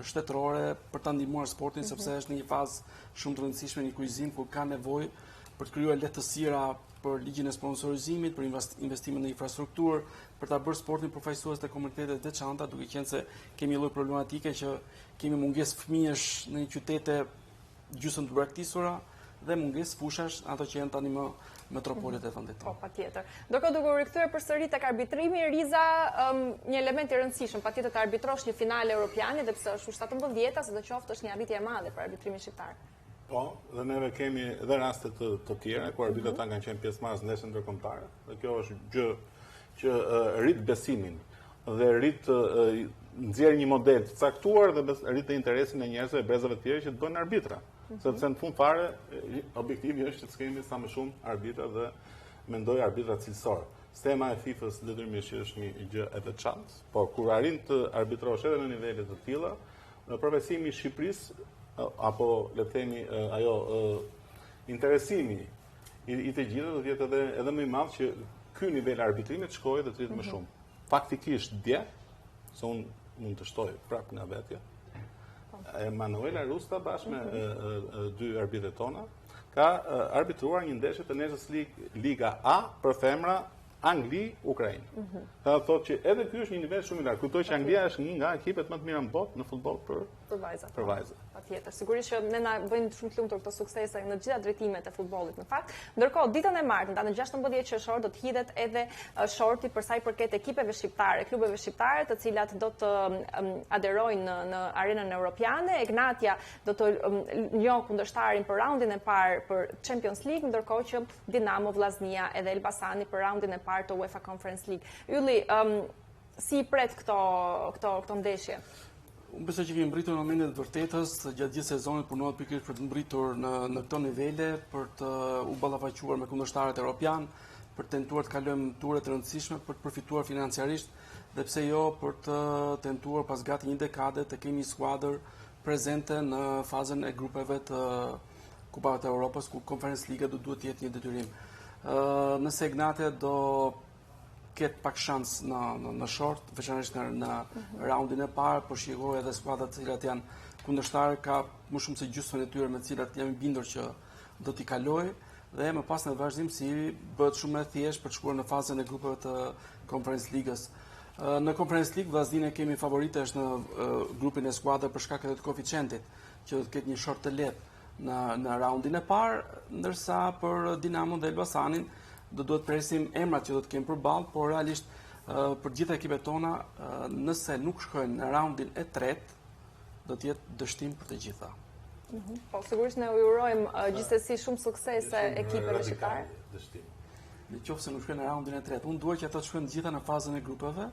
[SPEAKER 3] shtetërore për ta ndihmuar sportin, sepse është në një fazë shumë të rëndësishme, një kryqëzim ku ka nevojë për të krijuar lehtësira për ligjin e sponsorizimit, për investimin në infrastrukturë, për ta bërë sportin përfaqësues të komunitetet veçanta, duke qenë se kemi lloj problematike që kemi mungesë fëmijësh në qytete gjysmë të braktisura dhe mungesë fushash ato që janë tani më metropolet e vendit tonë.
[SPEAKER 1] Po, patjetër. Ndërkohë duke u rikthyer përsëri tek arbitrimi, Riza, një element i rëndësishëm, patjetër të arbitrosh një finale europiane, dhe pse është U17, sidoqoftë është një arritje e madhe për arbitrimin shqiptar.
[SPEAKER 4] Po, dhe neve kemi edhe raste të tjera ku arbitrat kanë qenë pjesëmarrës në ndeshje ndërkombëtare. Dhe kjo është gjë që rrit besimin dhe rrit nxjerr një model të caktuar dhe rrit interesin e njerëzve e brezave të tjerë që të bëjnë arbitra. Sepse në fund fare objektivi është që të kemi sa më shumë arbitra dhe mendoj arbitra cilësor. Sistema e FIFA-s detyrimisht është një gjë e veçantë, por kur arrin të arbitrosh edhe në nivele të tilla, përveçimi i Shqipërisë apo le të themi ajo interesimi i të gjithë do të jetë edhe më i madh që ky nivel arbitrimit shkojë dhe të rritet më shumë. Faktikisht dje, se unë mund të shtoj prapë nga vetja, Emanuela Rusta bashkë me dy arbitret tona ka arbitruar një ndeshje të Nations League Liga A për femra Angli, Ukrainë. Ta thotë që edhe ky është një nivel shumë i lartë. Kujtoj që Anglia është një nga ekipet më të mira në botë në futboll për vajza.
[SPEAKER 1] Patjetër. Sigurisht që ne na bëjnë shumë të lumtur këto suksese në të gjitha drejtimet e futbollit në fakt. Ndërkohë, ditën e martë, në 16 qershor do të hidhet edhe shorti për sa i përket ekipeve shqiptare, klubeve shqiptare, të cilat do të aderojnë në arenën europiane. Egnatia do të njohë kundërshtarin për raundin e parë për Champions League, ndërkohë që Dinamo Vllaznia edhe Elbasani për raundin e parë të UEFA Conference League. Ylli, si i pret këto ndeshje?
[SPEAKER 3] Unë besoj që kemi mbritur në momentet të vërtetës, gjatë gjithë sezonit punohet pikërisht për të mbritur në këto nivele, për të u ballafaqur me kundërshtarët evropian, për të tentuar të kalojmë ture të rëndësishme, për të përfituar financiarisht, dhe pse jo për të tentuar pas gati një dekade të kemi një skuadër prezente në fazën e grupeve të Kupave të Europës, ku Conference Liga duhet të jetë një detyrim. Nëse Egnatia do ketë pak shans në short, veçanërisht në raundin e parë, por shikoj edhe skuadrat të cilat janë kundërshtarë, ka më shumë se gjysmën e tyre me të cilat jam i bindur që do t'i kaloj, dhe më pas në vazhdim si bëhet shumë e thjeshtë për të shkuar në fazën e grupeve të Conference Ligës. Në Conference League vllazninë kemi favoritesh në grupin e skuadrës për shkak të koeficientit, që do të ketë një short të lehtë në raundin e parë, ndërsa për Dinamo dhe Elbasanin do duhet presim emrat që do të kemi përballë, por realisht për gjitha ekipet tona, nëse nuk shkojnë në raundin e tretë, do të jetë dështim për të gjitha.
[SPEAKER 1] Po, sigurisht ne u urojmë gjithsesi shumë suksese ekipeve shqiptare.
[SPEAKER 3] Në qoftë se nuk shkojnë në raundin e tretë, unë dua që ato të shkojnë gjitha në fazën e grupeve,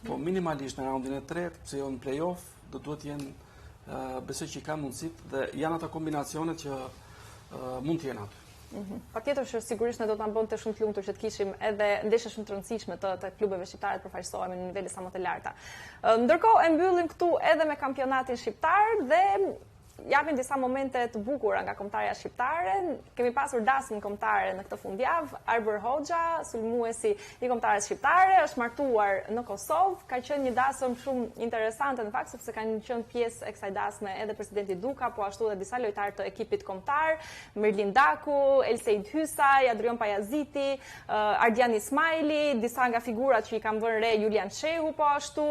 [SPEAKER 3] po minimalisht në raundin e tretë, pse jo në play-off, do duhet jenë besoj që kanë mundësit dhe janë ato kombinacionet që mund të jenë aty.
[SPEAKER 1] Patjetër që sigurisht ne do ta bënte shumë të lumtur që të kishim edhe ndeshje shumë të rëndësishme të klubeve shqiptare të përfaqësohemi në nivele sa më të larta. Ndërkohë e mbyllim këtu edhe me kampionatin shqiptar dhe japim disa momente të bukura nga kombëtarja shqiptare. Kemi pasur dasmë kombëtare në këtë fundjavë. Arber Hoxha, sulmuesi i kombëtares shqiptare, është martuar në Kosovë. Ka qenë një dasëm shumë interesante në fakt, sepse kanë qenë pjesë e kësaj dasme edhe presidenti Duka, po ashtu edhe disa lojtarë të ekipit kombëtar, Mirlin Daku, Elseid Hysaj, Adrian Pajaziti, Ardian Ismaili, disa nga figurat që i kam vënë re, Julian Shehu po ashtu.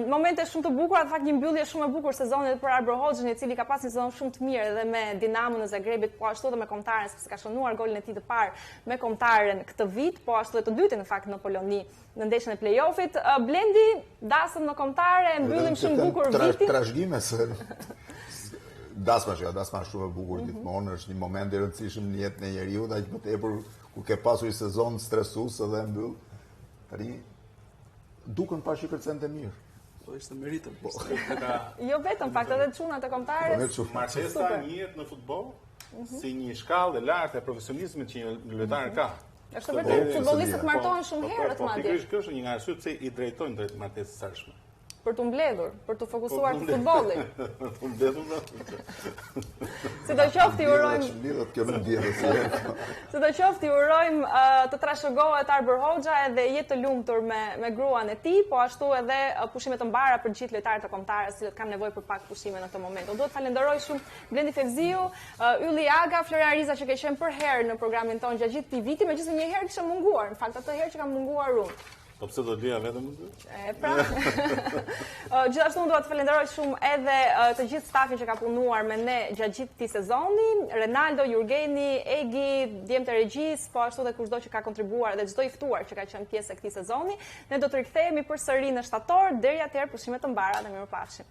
[SPEAKER 1] Momente shumë të bukura, në fakt një mbyllje shumë e bukur sezonit për Arber Hoxhën, i cili ka pas një sezon shumë të mirë edhe me Dinamo në Zagrebit, po ashtu edhe me kombëtaren, sepse ka shënuar golin e tij të parë me kombëtaren këtë vit, po ashtu edhe të dytin në fakt në Poloni në ndeshjen e play-offit. Blendi, dasëm në kombëtare, mbyllim shumë bukur vitin.
[SPEAKER 2] Trashëgime se dasma shumë e bukur gjithmonë, është një moment i rëndësishëm në jetën e njeriu, aq më tepër kur ke pasur një sezon stresues edhe mbyll. Tani duken pa shikërcente mirë.
[SPEAKER 3] Po ishte meritën.
[SPEAKER 1] Jo vetëm fakt, edhe çunat e kombëtarës.
[SPEAKER 4] Marcesa njihet në futboll si një shkallë e lartë e profesionizmit që një lojtar ka.
[SPEAKER 1] Është vërtet, futbollistët martohen shumë herët madje.
[SPEAKER 4] Pikërisht kjo është një nga arsyet pse i drejtojnë drejt martesës së ardhshme.
[SPEAKER 1] Për të mbledhur, për të fokusuar te futbolli.
[SPEAKER 4] Të mbledhur.
[SPEAKER 1] Sidoqoftë i urojmë
[SPEAKER 2] Sidoqoftë
[SPEAKER 1] i urojmë të trashëgohet Arber Hoxha edhe jetë të lumtur me gruan e tij, po ashtu edhe pushime të mbara për gjithë lojtarët e kombëtarës, cilët kanë nevojë për pak pushime në këtë moment. Unë duhet të falenderoj shumë Blendi Fevziu, Ylli Aga, Florian Riza që ke qenë për herë në programin tonë gjatë gjithë këtij viti, megjithëse një herë kisha munguar, në fakt atë herë që kam munguar unë.
[SPEAKER 4] Po pse do lija vetëm më?
[SPEAKER 1] Pra. Gjithashtu unë dua të falenderoj shumë edhe të gjithë stafin që ka punuar me ne gjatë gjithë këtij sezoni, Renaldo, Jurgeni, Egi, djemtë e regjis, po ashtu edhe kushdo që ka kontribuar dhe çdo i ftuar që ka qenë pjesë e këtij sezoni. Ne do të rikthehemi përsëri në shtator, deri atëherë pushime të mbara dhe mirupafshim.